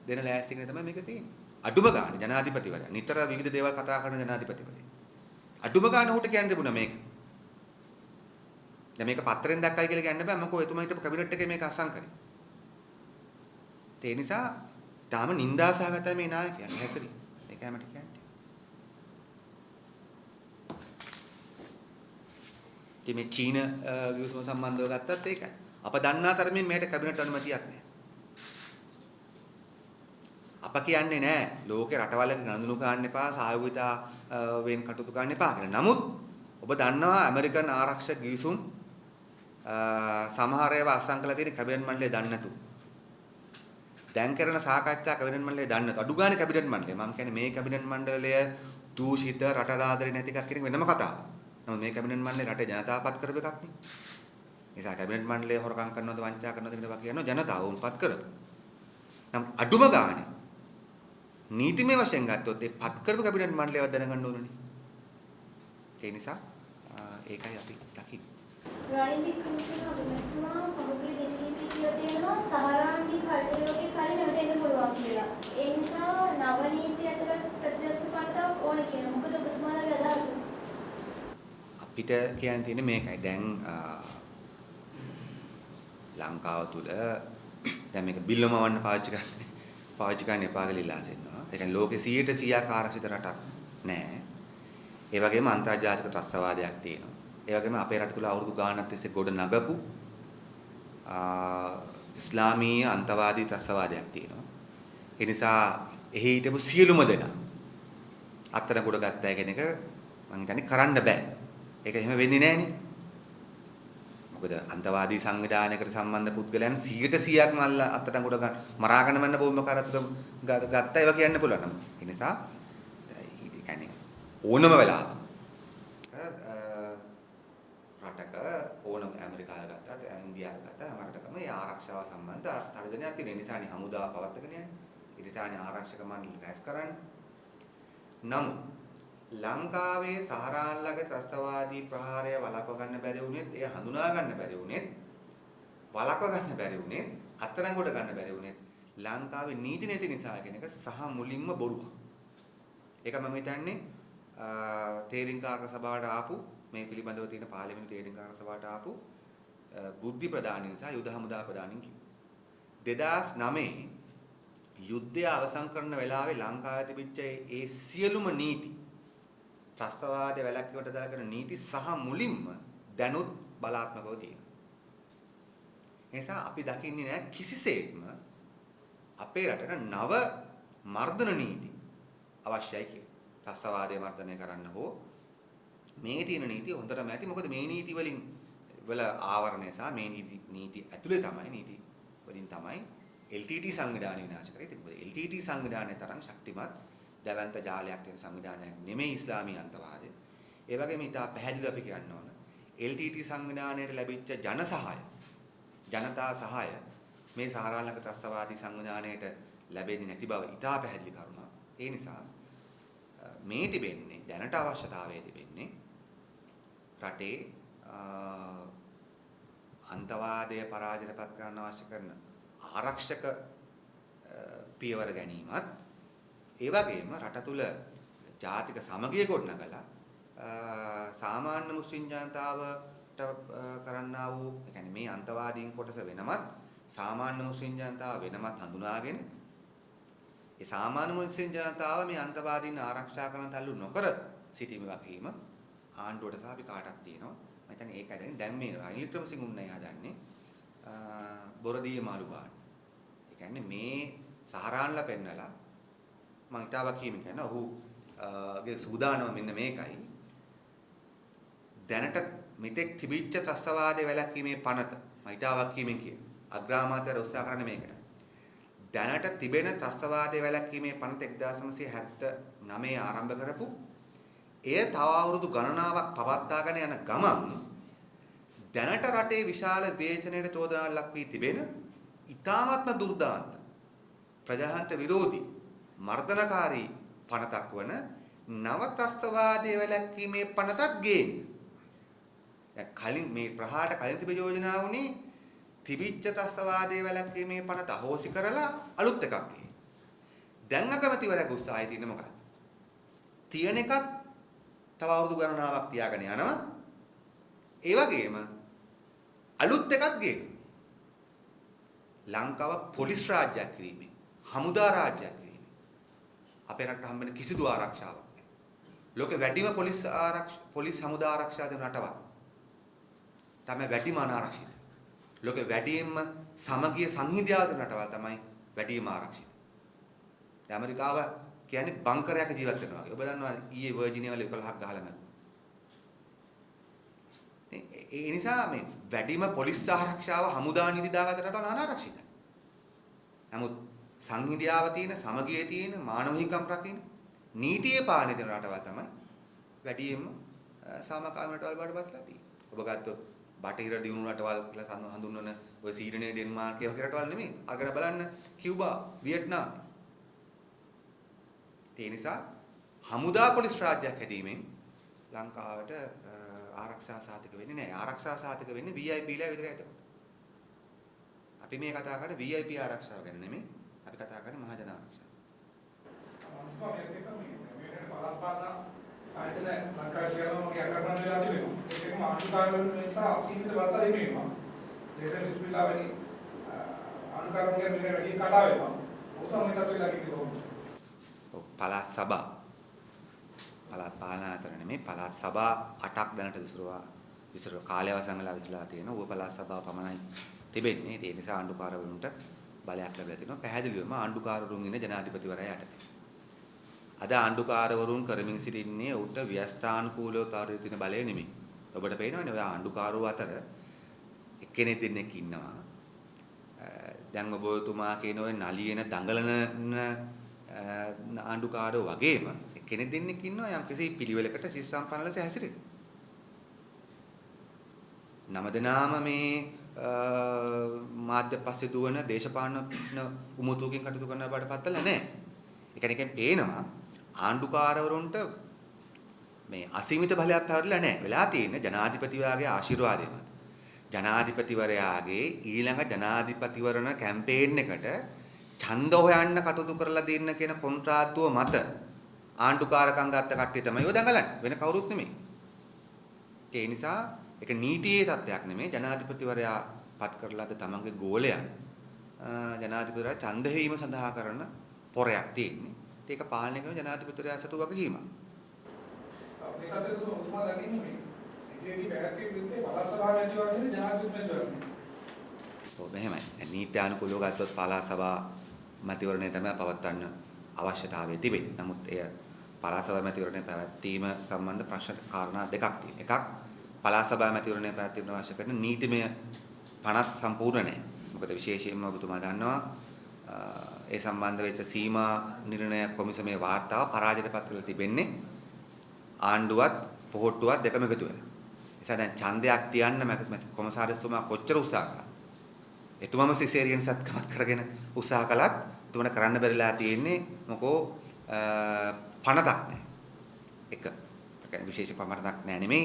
දෙන ලෑස්ති කෙනෙක් තමයි මේක තියෙන්නේ. අඩුම ගානේ ජනාධිපතිවරයා නිතර විවිධ දේවල් කතා කරන ජනාධිපතිවරයා. අඩුම ගානේ උට කියන්න තිබුණා මේක. දැන් මේක පත්‍රෙන් දැක්කයි කියලා කියන්න බෑ. මොකෝ එතුමා හිටපු කැබිනට් එකේ මේක අසං කරේ. ඒ නිසා තාම නින්දාසහගතයි මේ නායකයන් හැසිරි. ඒකයි මට කියන්නේ. ඉතින් මේ චීන ගිවිසුම සම්බන්ධව ගත්තත් ඒකයි. අප දන්නා තරමින් මේකට කැබිනට් අනුමැතියක් නැහැ. අප කියන්නේ නැහැ ලෝකේ රටවලක නඳුනු ගන්න එපා සහයෝගිතා වෙන් කටයුතු ගන්න එපා කියලා. නමුත් ඔබ දන්නවා ඇමරිකන් ආරක්ෂක ගිවිසුම් සමහර ඒවා අත්සන් කළා තියෙන කැබිනට් මණ්ඩලය දන්නේ නැතුව. දැන් කරන සාකච්ඡා කැබිනට් මණ්ඩලය දන්නේ නැතුව. අඩු ගානේ කැබිනට් මණ්ඩලය. මම කියන්නේ මේ කැබිනට් මණ්ඩලය දූෂිත රට ආදරේ නැති එකක් කියන එක වෙනම කතාවක්. නමුත් මේ කැබිනට් මණ්ඩලය රටේ ජනතාවපත් කරපු එකක් නේ. නිසා කැබිනට් මණ්ඩලය හොරකම් කරනවද වංචා කරනවද කියන එක කියනවා ජනතාව උන්පත් කරපු. නම් අඩුම ගානේ නීතිමය වශයෙන් ගත්තොත් ඒ පත් කරපු කැබිනට් මණ්ඩලයව දැනගන්න ඕනනේ. ඒ නිසා ඒකයි අපි දකින්නේ. රනිල් වික්‍රමසිංහ අගමැතිතුමා පොඩි දෙකකින් කියලා තියෙනවා සහරාන්ති කල්පිතෝගේ කාලේ නැවත එන්න පුළුවන් කියලා. ඒ නිසා නව නීති ඇතුළත් ප්‍රතිදර්ශ පාඩාවක් ඕන කියන. මොකද ඔබතුමාලගේ අදහස? අපිට කියන්න තියෙන්නේ මේකයි. දැන් ලංකාව තුල දැන් මේක බිල්ලම වන්න පාවිච්චි කරන්න එපා කියලා ඉල්ලා සිටිනවා. ඒ කියන්නේ ලෝකේ 100% ආරක්ෂිත රටක් නැහැ. ඒ වගේම අන්තර්ජාතික ත්‍රස්තවාදයක් තියෙනවා. ඒ වගේම අපේ රට තුල අවුරුදු ගාණක් තිස්සේ ගොඩ නගපු ඉස්ලාමීය අන්තවාදී ත්‍රස්තවාදයක් තියෙනවා. ඒ නිසා එහි හිටපු සියලුම දෙනා අත්තර ගොඩ ගත්තා කියන එක මම හිතන්නේ කරන්න බෑ. ඒක එහෙම වෙන්නේ නෑනේ. මොකද අන්තවාදී සංවිධානයකට සම්බන්ධ පුද්ගලයන් 100%ක්ම අත්තට ගොඩ ගන්න මරාගෙන මන්න බෝම්බ කරත්තට ගත්තා ඒවා කියන්න පුළුවන්. ඒ නිසා ඒ කියන්නේ ඕනම වෙලාවක රටක ඕනම ඇමරිකාව ගත්තත් ඉන්දියාව ගත්තත් අමරටකම මේ ආරක්ෂාව සම්බන්ධ තර්ජනයක් තියෙන නිසානේ හමුදාව පවත්වාගෙන යන්නේ. ඒ නිසානේ ආරක්ෂක මණ්ඩල රැස් කරන්නේ. නමුත් ලංකාවේ සහරාන්ලගේ ත්‍රස්තවාදී ප්‍රහාරය වළක්ව ගන්න බැරි වුණෙත් ඒ හඳුනා ගන්න බැරි වුණෙත් වළක්ව ගන්න බැරි වුණෙත් අත්තරංගොඩ ගන්න බැරි වුණෙත් ලංකාවේ නීති නැති නිසා කියන එක සහ මුලින්ම බොරුවක්. ඒක මම හිතන්නේ තේරීම්කාරක සභාවට ආපු මේ පිළිබඳව තියෙන පාර්ලිමේන්තු තේරීම්කාරක සභාවට ආපු බුද්ධි ප්‍රදාන නිසා යුද හමුදා ප්‍රදානින් කිව්වා. 2009 යුද්ධය අවසන් කරන වෙලාවේ ලංකාවේ තිබිච්ච ඒ සියලුම නීති ත්‍රස්තවාදය වැළැක්වීමට දාගෙන නීති සහ මුලින්ම දැනුත් බලාත්මකව තියෙනවා. ඒ නිසා අපි දකින්නේ නැහැ කිසිසේත්ම අපේ රටට නව මර්ධන නීති අවශ්‍යයි කියලා. ත්‍රස්තවාදය මර්ධනය කරන්න හෝ මේ තියෙන නීති හොඳටම ඇති. මොකද මේ නීති වල ආවරණය සහ මේ නීති ඇතුලේ තමයි නීති වලින් තමයි LTT සංවිධානය විනාශ කරේ. ඒක මොකද LTT සංවිධානයේ තරම් ශක්තිමත් දැවැන්ත ජාලයක් තියෙන සංවිධානයක් නෙමෙයි ඉස්ලාමීය අන්තවාදය. ඒ වගේම ඉතා පැහැදිලිව අපි කියන්න ඕන LTT සංවිධානයට ලැබිච්ච ජනතා සහාය මේ සහරාන්ලක ත්‍රස්තවාදී සංවිධානයට ලැබෙන්නේ නැති බව ඉතා පැහැදිලි කරුණක්. ඒ නිසා මේ තිබෙන්නේ දැනට අවශ්‍යතාවය තිබෙන්නේ රටේ අන්තවාදය පරාජයටපත් කරන්න අවශ්‍ය කරන ආරක්ෂක පියවර ගැනීමත් ඒ වගේම රට තුල ජාතික සමගිය ගොඩනගලා සාමාන්‍ය මුස්ලිම් ජනතාවට කරන්නා වූ ඒ කියන්නේ මේ අන්තවාදීන් කොටස වෙනමත් සාමාන්‍ය මුස්ලිම් ජනතාව වෙනමත් හඳුනාගෙන ඒ සාමාන්‍ය මුස්ලිම් ජනතාව මේ අන්තවාදීන් ආරක්ෂා කරන තල්ලු නොකර සිටීම වගේම ආණ්ඩුවට සහ අපි කාටත් තියෙනවා. මම හිතන්නේ ඒකයි දැන් මේ රනිල් වික්‍රමසිංහ උන්නයි හදන්නේ බොරදී මාළු බාන්න. ඒ කියන්නේ මේ සහරාන්ලා පෙන්නලා මම හිතාවක් කියමින් කියන්නේ ඔහුගේ සූදානම මෙන්න මේකයි. දැනට මෙතෙක් තිබිච්ච ත්‍රස්තවාදයේ වැළැක්වීමේ පනත මම හිතාවක් කියමින් කියන. අග්‍රාමාත්‍යවරු උත්සාහ කරන්නේ මේකට. දැනට තිබෙන ත්‍රස්තවාදයේ වැළැක්වීමේ පනත 1979 ආරම්භ කරපු එය තව අවුරුදු ගණනාවක් පවත්වාගෙන යන ගමන් දැනට රටේ විශාල විවේචනයට චෝදනාවක් ලක් වී තිබෙන ඉතාමත්ම දුර්දාන්ත ප්‍රජාතන්ත්‍ර විරෝධී මර්ධනකාරී පනතක් වන නව ත්‍රස්තවාදයේ වැළැක්වීමේ පනතක් ගේන්න. දැන් කලින් මේ ප්‍රහාරට කලින් තිබෙ යෝජනා වුණේ තිබිච්ච ත්‍රස්තවාදයේ වැළැක්වීමේ පනත අහෝසි කරලා අලුත් එකක් ගේන්න. දැන් අකමැතිවරයාගේ උත්සාහය තියෙන්නේ මොකක්ද? තියෙන එකක් තව අවුරුදු ගණනාවක් තියාගෙන යනවා. ඒ වගේම අලුත් එකක් ගේන්න. ලංකාව පොලිස් රාජ්‍යයක් කිරීමේ, හමුදා රාජ්‍යයක් කිරීමේ අපේ රටට හම්බෙන කිසිදු ආරක්ෂාවක් නැහැ. ලෝකෙ වැඩිම පොලිස් හමුදා ආරක්ෂා දෙන රටවල් තමයි වැඩිම අනාරක්ෂිත. ලෝකෙ වැඩිම සමගිය සංහිඳියාව දෙන රටවල් තමයි වැඩිම ආරක්ෂිත. දැන් ඇමරිකාව කියන්නේ බංකරයක ජීවත් වෙනවා වගේ. ඔබ දන්නවා ඊයේ වර්ජිනියා වල 11ක් ගහලා මැරුණා. ඒ නිසා මේ වැඩිම පොලිස් ආරක්ෂාව හමුදා නිලධාරීන්ට වඩා අනාරක්ෂිතයි. නමුත් සංහිඳියාව තියෙන, සමගියේ තියෙන, මානව හිමිකම් රකින්න නීතියේ පාලනය කරන රටවල් තමයි වැඩියෙන්ම සාමකාමී රටවල් බඩපත්ලා තියෙන්නේ. ඔබ ගත්තොත් බටහිර දියුණු රටවල් කියලා හඳුන්වන ඔය සීඩනය, ඩෙන්මාර්ක් වගේ රටවල් නෙමෙයි. අගර බලන්න කියුබා, වියට්නාම්. ඒ නිසා හමුදා පොලිස් රාජ්‍යයක් හැදීමෙන් ලංකාවට ආරක්ෂා සාතික වෙන්නේ නැහැ. ආරක්ෂා සාතික වෙන්නේ VIP ලා විතරයි එතකොට. අපි මේ කතා කරන්නේ VIP ආරක්ෂාව ගැන නෙමෙයි. අපි කතා කරන්නේ මහජන ආරක්ෂාව. ආයතන ලංකාවේ සියලුමගේ අකරණ වෙලා තිබෙනවා. ඒකම ආණ්ඩුකාරවරු නිසා අසීමිත බලතල හිමිවෙනවා. දේශ විශ්වවිද්‍යාල වැනි ආණ්ඩුකාරවරුන් ගැන වැඩි කතා වෙනවා. ඔය තමයි තත්ත්වය ලකින්නේ කොහොමද? පළාත් සභා පළාත් පාලන අතර නෙමෙයි පළාත් සභා 8ක් දැනට විසිර කාලය අවසන් වෙලා විසිරලා තියෙනවා. ඌව පළාත් සභාව පමණයි තිබෙන්නේ. ඒ නිසා ආණ්ඩුකාරවරුන්ට බලයක් ලැබලා තිනවා. පැහැදිලිවම ආණ්ඩුකාරවරුන් ඉන්න ජනාධිපතිවරයා යටතේ. අද ආණ්ඩුකාරවරුන් කරමින් සිටින්නේ උට ව්‍යවස්ථානුකූලව කාර්ය තියෙන බලය නෙමෙයි. ඔබට පේනවනේ ඔය ආණ්ඩුකාරවෝ අතර එක්කෙනෙක් දෙන්නෙක් ඉන්නවා. දැන් ඔබතුමා කියන ඔය නලියන දඟලන ආණ්ඩුකාරයෝ වගේම එක්කෙනෙක් දෙන්නෙක් ඉන්නවා යම් කිසි පිළිවෙලකට සිස්සම්පන්න ලෙස හැසිරෙන. නම දෙනාම මේ මාධ්‍ය පස්සේ දුවන දේශපාලන උමුතුකින් කටයුතු කරන බඩ පත්තල නැහැ. ඒකෙන් පේනවා ආණ්ඩුකාරවරුන්ට මේ අසීමිත බලයක් හරිලා නැහැ. වෙලා තියෙන්නේ ජනාධිපතිවරයාගේ ආශිර්වාදය මත. ජනාධිපතිවරයාගේ ඊළඟ ජනාධිපතිවරණ කැම්පේන් එකට ඡන්ද හොයන්න කටයුතු කරලා දෙන්න කියන කොන්ත්‍රාත්තුව මත ආණ්ඩුකාරකම් ගත්ත කට්ටිය තමයි ඔය දඟලන්නේ. වෙන කවුරුත් නෙමෙයි. ඒ නිසා ඒක නීතියේ තත්ත්වයක් නෙමෙයි. ජනාධිපතිවරයා පත් කරලාද තමන්ගේ ගෝලයන් ජනාධිපතිවරයා ඡන්ද හේීම සඳහා කරන පොරයක් තියෙන්නේ. ඒක පාලනය කරන ජනාධිපතිවරයා සතු වගකීමක්. මේ තත්ත්වය තුල ඔබතුමා දකින්නේ මේ ඉතිරි පැවැත්වීම යුත්තේ පළාත් සභාව මැතිවරණයේදී ජනාධිපති මැතිවරණය. ඔව් මෙහෙමයි. නීත්‍යානුකූලව ගත්තොත් පළාත් සභා මැතිවරණය තමයි පවත්වන්න අවශ්‍යතාවය තිබෙන්නේ. නමුත් එය පළාත් සභා මැතිවරණය පැවැත්වීම සම්බන්ධ ප්‍රශ්න කාරණා දෙකක් තියෙනවා. එකක් පළාත් සභා මැතිවරණය පැවැත්වීම අවශ්‍ය කරන නීතිමය පනත් සම්පූර්ණ නැහැ. මොකද විශේෂයෙන්ම ඔබතුමා දන්නවා ඒ සම්බන්ධ වෙච්ච සීමා නිර්ණය කොමිසමේ වාර්තාව පරාජයටපත් කරලා තිබෙන්නේ ආණ්ඩුවත් පොහොට්ටුවත් දෙකම එකතු වෙලා. ඒ නිසා දැන් ඡන්දයක් තියන්න කොමසාරිස්තුමා කොච්චර උත්සාහ කරා. එතුමම සිසේරියන් සත්කමත් කරගෙන උත්සාහ කළත් එතුමට කරන්න බැරිලා තියෙන්නේ මොකෝ පනතක් නැහැ. එක විශේෂ පනතක් නැහැ නෙමෙයි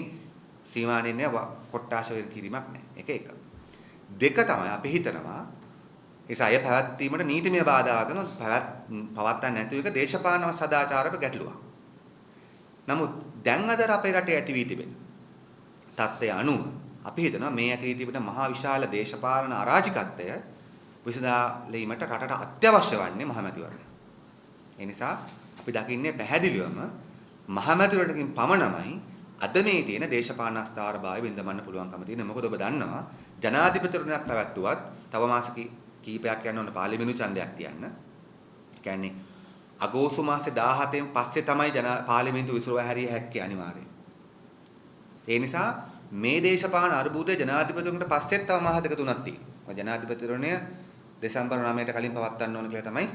සීමා නිර්ණය කොට්ටාශ වෙන කිරීමක් නැහැ. එක. දෙක තමයි අපි හිතනවා ඒසය පැවැත්වීමට නීතිමය බාධා කරන පවත්තා නැති එක දේශපාලන සදාචාරක ගැටලුවක්. නමුත් දැන් අද අපේ රටේ ඇති වී තිබෙන තත්ත්වය අනුව අපි හිතනවා මේ ඇති වී තිබෙන මහා විශාල දේශපාලන අරාජිකත්වය විසඳාලීමට රටට අත්‍යවශ්‍ය වන්නේ මහමැතිවරණය. ඒ නිසා අපි දකින්නේ පැහැදිලිවම මහමැතිවරණකින් පමණමයි අද මේ තියෙන දේශපාලන අස්ථාවරභාවය විඳවන්න පුළුවන්කම තියෙන. මොකද ඔබ දන්නවා ජනාධිපතිවරණයක් පැවැත්වුවත් තව මාස කීපයක් යන්න ඕන පාර්ලිමේන්තු ඡන්දයක් තියන්න. ඒ කියන්නේ අගෝස්තු මාසේ 17න් පස්සේ තමයි පාර්ලිමේන්තු විසිරුවා හැරිය හැක්කේ අනිවාර්යයෙන්. ඒ නිසා මේ දේශපාලන අර්බුදය ජනාධිපතිතුමන්ට පස්සෙත් තව මාස දෙක තුනක් තියෙනවා. ජනාධිපතිවරණය දෙසැම්බර් 9ට කලින් පවත්වන්න ඕන කියලා තමයි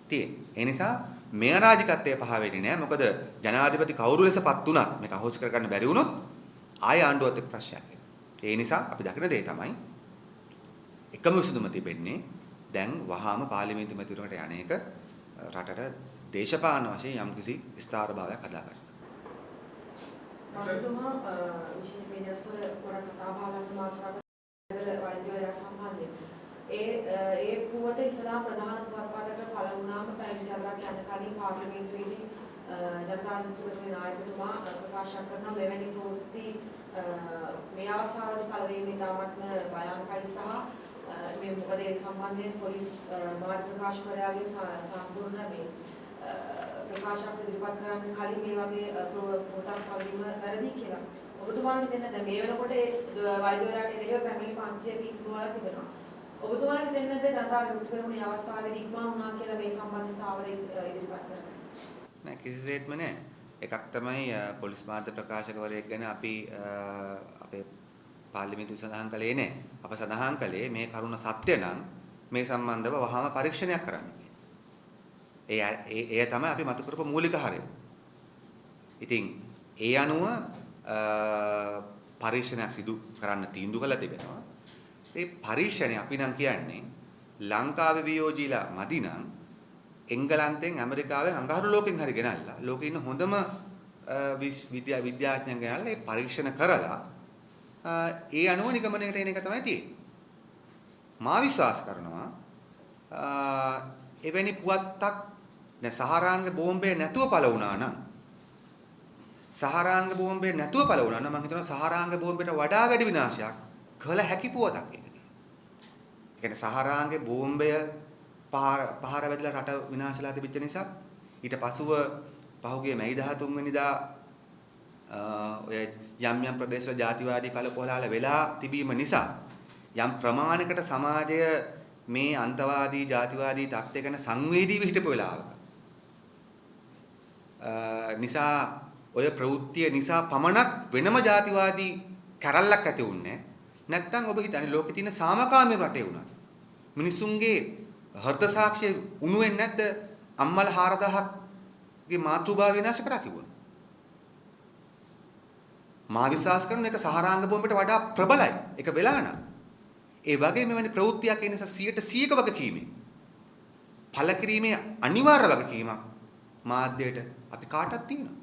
තියෙන්නේ. ඒ නිසා මේ අරාජිකත්වය පහ වෙන්නේ නැහැ. මොකද ජනාධිපති කවුරු ලෙසපත් වුණත් මේක අහෝසි කරගන්න බැරි වුණොත් ආය ආණ්ඩුවත් එක්ක ප්‍රශ්නයක් එනවා. ඒ නිසා අපි දකින දේ තමයි එකම විසඳුම තිබෙන්නේ දැන් වහාම පාර්ලිමේන්තු මැතිවරණයට යන එක රටට දේශපාලන වශයෙන් යම්කිසි ස්ථාරභාවයක් හදාගන්න. මම විශේෂ මීඩියාස් වල ගොඩක් කතා බහලක් මාතෘකාවල වෛද්‍යවරයා සම්බන්ධයෙන් ඒ පුවට ඉස්ලාම් ප්‍රධාන පුවත්පතක පළමුනාම පැවිදිසරක් යන කලින් පාර්ලිමේන්තුවේදී ජනතාධිපතිතුමා නායකතුමා ප්‍රකාශ කරන මෙවැනි ප්‍රවෘත්ති මේ අවස්ථාවේදී පළවෙනි දාමත්ම භයානකයි සහ මේ මොකද ඒ සම්බන්ධයෙන් පොලිස් මාධ්‍ය ප්‍රකාශකවරයාගේ සම්පූර්ණ මේ ප්‍රකාශයක් ඉදිරිපත් කරන්න කලින් මේ වගේ පොතක් පවීම වැරදි කියලා. ඔබතුමාට දෙන්න දැන් මේ වෙනකොට වෛද්‍යවරයාට එරෙහිව පැමිණි 500ක ඉක්මවලා තිබෙනවා. ඔබතුමාට දෙන්නද ජනතා විමුක්ති පෙරමුණේ අවස්ථාවේදී ඉක්මවා වුණා කියලා මේ සම්බන්ධ ස්ථාවරය ඉදිරිපත් කරන්නේ? නෑ කිසිසේත්ම නෑ. එකක් තමයි පොලිස් මාධ්‍ය ප්‍රකාශකවරයෙක් ගැන අපි අපේ පාර්ලිමේන්තුවේ සඳහන් කළේ නෑ. අප සඳහන් කළේ මේ කරුණ සත්‍ය නම් මේ සම්බන්ධව වහාම පරීක්ෂණයක් කරන්න. ඒ තමයි අපි මතු කරපු මූලික හරය. ඉතින් ඒ අනුව පරීක්ෂණයක් සිදු කරන්න තීන්දුව කළා තිබෙනවා. ඒ පරීක්ෂණය අපි නම් කියන්නේ ලංකාවේ වියෝජීලා මදි නම් එංගලන්තෙන් ඇමරිකාවෙන් අඟහරු ලෝකෙන් හරි ගෙනල්ලා ලෝකේ ඉන්න හොඳම විද්‍යාඥයන් ගෙනල්ලා ඒ පරීක්ෂණ කරලා ඒ අනුව නිගමනයකට එන එක තමයි තියෙන්නේ. මා විශ්වාස කරනවා එවැනි පුවත්තක් දැන් සහරාංග බෝම්බේ නැතුව පළ වුණා නම් සහරාංග බෝම්බේ නැතුව පළ වුණා නම් මම හිතනවා සහරාංග බෝම්බේට වඩා වැඩි විනාශයක් කළ හැකි පුවතක් ඒක. ඒ කියන්නේ සහරාංගේ බෝම්බය පහර වැදිලා රට විනාශලා තිබෙච්ච නිසා ඊට පසුව පහුගිය මැයි 13 වෙනිදා ඔය යම් ප්‍රදේශවල ජාතිවාදී කලකොලහල වෙලා තිබීම නිසා යම් ප්‍රමාණයකට සමාජය මේ අන්තවාදී ජාතිවාදී තත්ත්වය ගැන සංවේදීව හිටපු වෙලාවක නිසා ඔය ප්‍රවෘත්තිය නිසා පමණක් වෙනම ජාතිවාදී කැරල්ලක් ඇති වුණේ නැත්නම් ඔබ හිතන්නේ ලෝකේ තියෙන සාමකාමී රටේ වුණා මිනිසුන්ගේ හෘද සාක්ෂිය උණු වෙන්නේ නැද්ද අම්මල 4000ක් ගේ මාතෘභාව විනාශ කරා කිව්වොත් මා විශ්වාස කරන එක සහරාංග බෝම්බයට වඩා ප්‍රබලයි ඒක වෙලා නම් ඒ වගේ මෙවැනි ප්‍රවෘත්තියක් ඒ නිසා 100% වගකීමේ පළ කිරීමේ අනිවාර්ය වගකීමක් මාධ්‍යයට අපි කාටත් තියෙනවා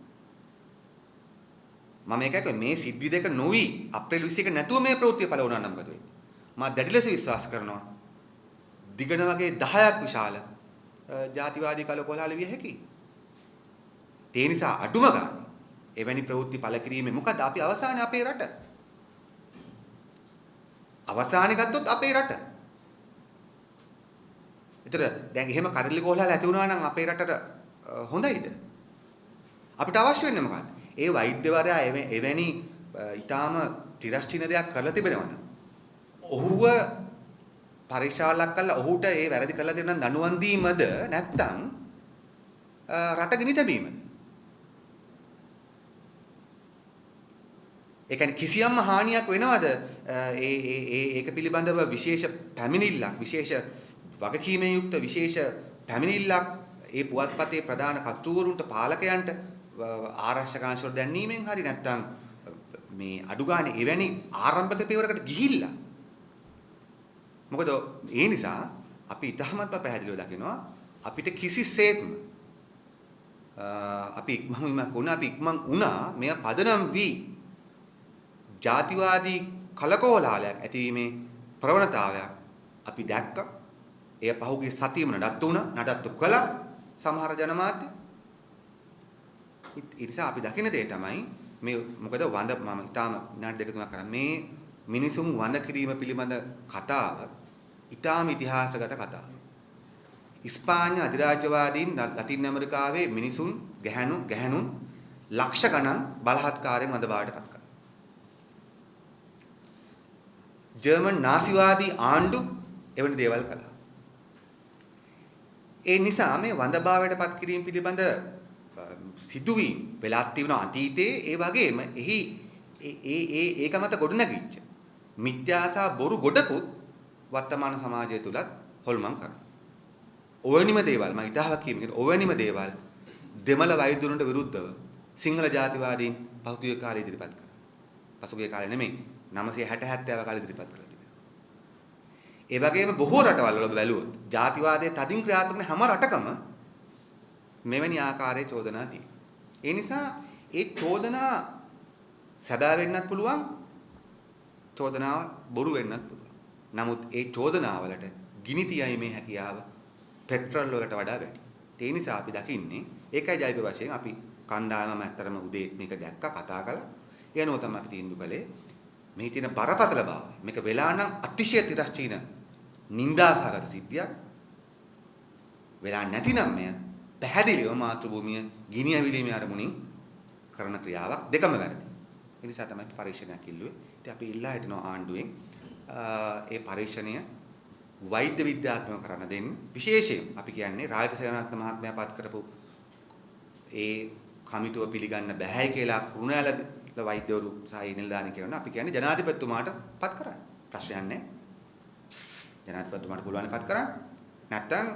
මම ඒකයි මේ සිද්ධි දෙක නොවි අප්‍රේල් 21 නැතුව මේ ප්‍රවෘත්තිය පළ වුණා නම් මොකද වෙන්නේ මා දැඩි ලෙස විශ්වාස කරනවා දිගන වගේ 10ක් විශාල ජාතිවාදී කලකොලහල විය හැකියි ඒ නිසා අඩුම ගන්න එවැනි ප්‍රවෘත්ති පළ කිරීමේ මොකද අපි අවසානයේ අපේ රට අවසානයේ ගත්තොත් අපේ රට. ඒතර දැන් එහෙම කරලි කොහලලා ඇති වුණා නම් අපේ රටට හොඳයිද? අපිට අවශ්‍ය වෙන්නේ මොකක්ද? ඒ වෛද්‍යවරයා එවැනි ඊටාම තිරස්චින දෙයක් කරලා තිබෙනවනම් ඔහුව පරීක්ෂාවක් කළා ඔහුට ඒ වැරදි කරලා දෙන්න දඬුවම් දීමද නැත්නම් රට ගිනි තැබීමද? ඒ කියන්නේ කිසියම්ම හානියක් වෙනවද ඒක පිළිබඳව විශේෂ පැමිණිල්ලක් විශේෂ වගකීමෙන් යුක්ත විශේෂ පැමිණිල්ලක් ඒ පුවත්පතේ ප්‍රධාන කර්තෘවරුන්ට පාලකයන්ට ආරක්ෂකාංශවල දැන්වීමෙන් හරි නැත්නම් මේ අඩු ගානේ එවැනි ආරම්භක පියවරකට ගිහිල්ලා මොකද ඒ නිසා අපි ඉතහමත්ව පැහැදිලිව දකිනවා අපිට කිසිසේත්ම අපි ඉක්මන් වුණා මෙය පදනම් වී ජාතිවාදී කලකෝලහලයක් ඇතිවීමේ ප්‍රවණතාවයක් අපි දැක්කා. එය පහුගිය සතියෙම නඩත්තු වුණා. නඩත්තු කළා සමහර ජනමාධ්‍ය. ඒ නිසා අපි දකින දේ තමයි මේ මොකද වඳ මම ඊටාම විනාඩි දෙක තුනක් කරා මේ මිනිසුන් වඳ කිරීම පිළිබඳ කතාව ඊටාම ඉතිහාසගත කතාවක්. ඉස්පාඤ්ඤ අධිරාජ්‍යවාදීන් ලතින් ඇමරිකාවේ මිනිසුන් ගැහැණුන් ලක්ෂ ගණන් බලහත්කාරයෙන් වඳ බාටපත් කළා. ජර්මන් නාසිවාදී ආණ්ඩු එවැනි දේවල් කළා. ඒ නිසා මේ වඳභාවයට පත් කිරීම පිළිබඳ සිදුවීම් වෙලා තිබෙන අතීතයේ ඒ වගේම එහි ඒක මත ගොඩනැගිච්ච මිත්‍යාසා බොරු ගොඩකුත් වර්තමාන සමාජය තුලත් හොල්මන් කරනවා. ඔවැනිම දේවල් මම ඉතාලක් කියමින් ඔවැනිම දේවල් දෙමළ වෛද්‍යවරුන්ට විරුද්ධව සිංහල ජාතිවාදීන් පහුගිය කාලේ ඉදිරිපත් කරා. පසුගිය කාලේ නෙමෙයි 960 70 කාලේ ඉදිරිපත් කළා තිබෙනවා. ඒ වගේම බොහෝ රටවල් වල බැලුවොත් ජාතිවාදයේ තදින් ක්‍රියාත්මක වෙන හැම රටකම මෙවැනි ආකාරයේ චෝදනා තියෙනවා. ඒ නිසා ඒ චෝදනා සැබෑ වෙන්නත් පුළුවන් චෝදනාව බොරු වෙන්නත් පුළුවන්. නමුත් ඒ චෝදනාවලට ගිනි තියීමේ හැකියාව පෙට්‍රල් වලට වඩා වැඩි. ඒ නිසා අපි දකින්නේ ඒකයි ජෛව වශයෙන් අපි කණ්ඩායමම ඇත්තරම උදේ මේක දැක්ක කතා කළා. ඒ අනුව තමයි අපි තීන්දුව කළේ මේ තියෙන බරපතල බව. මේක වෙලා නම් අතිශය තිරස්චීන නිന്ദාසහගත සිද්ධියක්. වෙලා නැතිනම් මෙය පැහැදිලිව මාතෘභූමිය ගිනි ඇවිලීමේ අරමුණින් කරන ක්‍රියාවක් දෙකම වැරදි. ඒ නිසා තමයි පරීක්ෂණයක් ඉල්ලුවේ. ඉතින් අපි ඉල්ලා හිටිනවා ආණ්ඩුවෙන් ඒ පරීක්ෂණය වෛද්‍ය විද්‍යාත්මක කරන්න දෙන්න. විශේෂයෙන් අපි කියන්නේ රාජිත සේනාරත්න මහත්මයා පත් කරපු ඒ කමිටුව පිළිගන්න බෑයි කියලා කුරුණෑල වෛද්‍යවරු සහ නිලධාරීන් කියනවා. අපි කියන්නේ ජනාධිපතිතුමාට පත් කරන්න. ප්‍රශ්නයක් නැහැ. ජනාධිපතිතුමාට පුළුවන් පත් කරන්න. නැත්නම්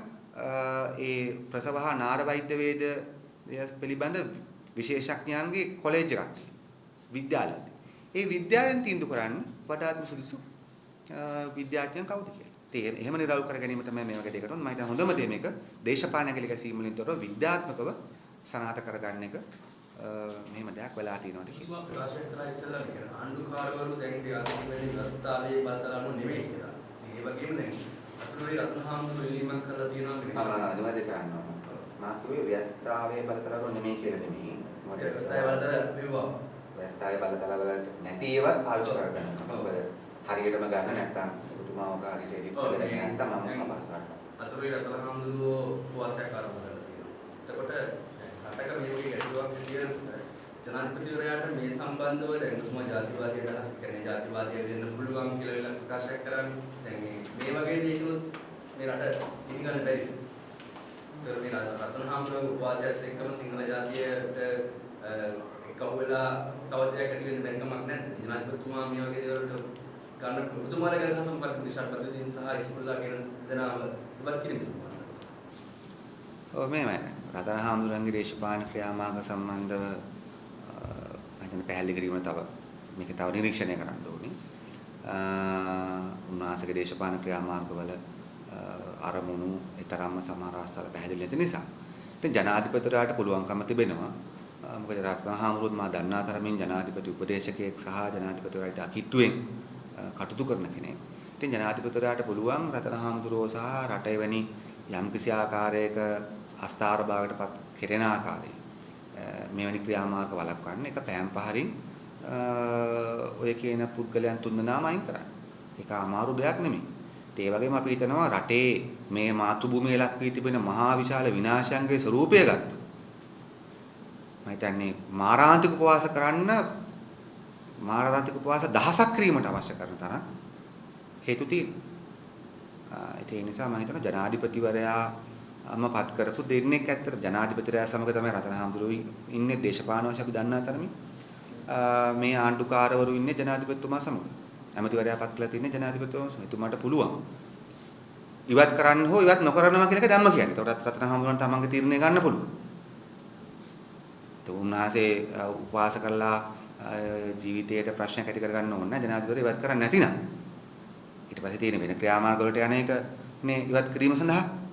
ඒ ප්‍රසවහ නාර වෛද්‍ය වේද පිළිබඳ විශේෂඥයන්ගේ කොලෙජ් එකක් විද්‍යාලයක්. ඒ විද්‍යාලෙන් තීන්දුව කරන්න වඩාත්ම සුදුසු විද්‍යාඥයන් කවුද කියලා. ඉතින් එහෙම නිරවුල් කර ගැනීම තමයි මේ වගේ දෙයකට මම හිතන හොඳම දේ මේක දේශපාලන ඇඟිලි ගැසීම් වලින් තොරව විද්‍යාත්මකව සනාථ කරගන්න එක මෙහෙම දෙයක් වෙලා තියෙනවාද කියලා. ප්‍රශ්න කළා ඉස්සෙල්ලා කියන ආණ්ඩුකාරවරු දැන් ක්‍රියාත්මක වෙන ප්‍රස්තාවයේ බලතලනු නෙමෙයි කියලා. ඒ වගේම දැන් අතුරුයි රත්නහාමුදුරුවෝ ඉල්ලීමක් කරලා තියෙනවා මේ. නිවැරදි කරනවා. මා කිව්වේ ව්‍යස්තාවයේ බලතලනු නෙමෙයි කියලා නෙමෙයි. ව්‍යස්තාවයේ බලතල මෙවුවා. ව්‍යස්තාවයේ බලතල වලට නැති ඒවා පාවිච්චි කරගන්න. මොකද හරියටම ගන්න නැත්නම් ඔබතුමා ඔක හරියට එඩිට් කරලා නැත්නම් මම අපහසුතාවට. අතුරුයි රත්නහාමුදුරුවෝ උපවාසයක් ආරම්භ කරලා තියෙනවා. එතකොට රටක මේ වගේ ගැටලුවක් තියෙන ජනාධිපතිවරයාට මේ සම්බන්ධව දැන් ඔබතුමා ජාතිවාදී අදහස් කියන්නේ ජාතිවාදී වෙන්න පුළුවන් කියලා වෙලා ප්‍රකාශයක් කරන්නේ. දැන් මේ වගේ දේකුත් මේ රට ඉංගන්න බැරි. ඒතර මේ රත්නහාමුදුරුවෝ උපවාසයත් එක්කම සිංහල ජාතියට එකව වෙලා තව දෙයක් ඇති වෙන්න බැරි කමක් නැහැ. ජනාධිපතිතුමා මේ වගේ දේවල්ට ගන්න ඔබතුමාලගේ අදහස මොකක්ද? විශාල පද්ධතියින් සහ ඉස්කෝලලා කියන දෙනාම ඉවත් කිරීම සම්බන්ධව. ඔව් මේමයි. රත්නහාමුදුරන්ගේ දේශපාලන ක්‍රියාමාර්ග සම්බන්ධව මම පැහැදිලි කිරීම තව මේක තව නිරීක්ෂණය කරන්න ඕනේ. උන්වහන්සේගේ දේශපාලන ක්‍රියාමාර්ගවල අරමුණු ඊතරම්ම සමහර අවස්ථාවල පැහැදිලි නැති නිසා. ඉතින් ජනාධිපතිවරයාට පුළුවන්කම තිබෙනවා. මොකද රත්නහාමුදුරුවෝ මා දන්නා තරමින් ජනාධිපති උපදේශකයෙක් සහ ජනාධිපතිවරයාට අකිට්ටුවෙන් කටයුතු කරන කෙනෙක්. ඉතින් ජනාධිපතිවරයාට පුළුවන් රත්නහාමුදුරුවෝ සහ රට එවැනි යම්කිසි ආකාරයක අස්ථාර භාවයට පත් කෙරෙන ආකාරයේ මෙවැනි ක්‍රියාමාර්ග වළක්වන්න එක පෑම් පහරින් ඔය කියන පුද්ගලයන් තුන්දෙනාම අයින් කරන්න. ඒක අමාරු දෙයක් නෙමෙයි. ඒ වගේම අපි හිතනවා රටේ මේ මාතෘභූමිය ලක් වී තිබෙන මහා විශාල විනාශයන්ගේ ස්වරූපය ගත්තා. මම හිතන්නේ මාරාන්තික උපවාස කරන්න මාරාන්තික උපවාස දහසක් කිරීමට අවශ්‍ය කරන තරම් හේතු තියෙනවා. ඒ නිසා මම හිතනවා ජනාධිපතිවරයාම පත් කරපු දෙන්නෙක් ඇත්තට ජනාධිපතිවරයා සමග තමයි රත්නහාමුදුරුවෝ ඉන්නේ දේශපාලන වශයෙන් අපි දන්නා තරමින් මේ ආණ්ඩුකාරවරු ඉන්නේ ජනාධිපතිතුමා සමග. ඇමතිවරයා පත් කළා තින්නේ ජනාධිපතිතුමා සමග. එතුමාට පුළුවන් ඉවත් කරන්න හෝ ඉවත් නොකරනවා කියන එක ධම්ම කියන්නේ. ඒකට රත්නහාමුදුරුවන්ට තමන්ගේ තීරණය ගන්න පුළුවන්. ඒ උන්වහන්සේ උපවාස කළා ජීවිතයට ප්‍රශ්නයක් ඇති කරගන්න ඕන නැහැ ජනාධිපතිවරයා ඉවත් කරන්නේ නැතිනම්. ඊට පස්සේ තියෙන වෙන ක්‍රියාමාර්ග වලට යන එක නේ ඉවත් කිරීම සඳහා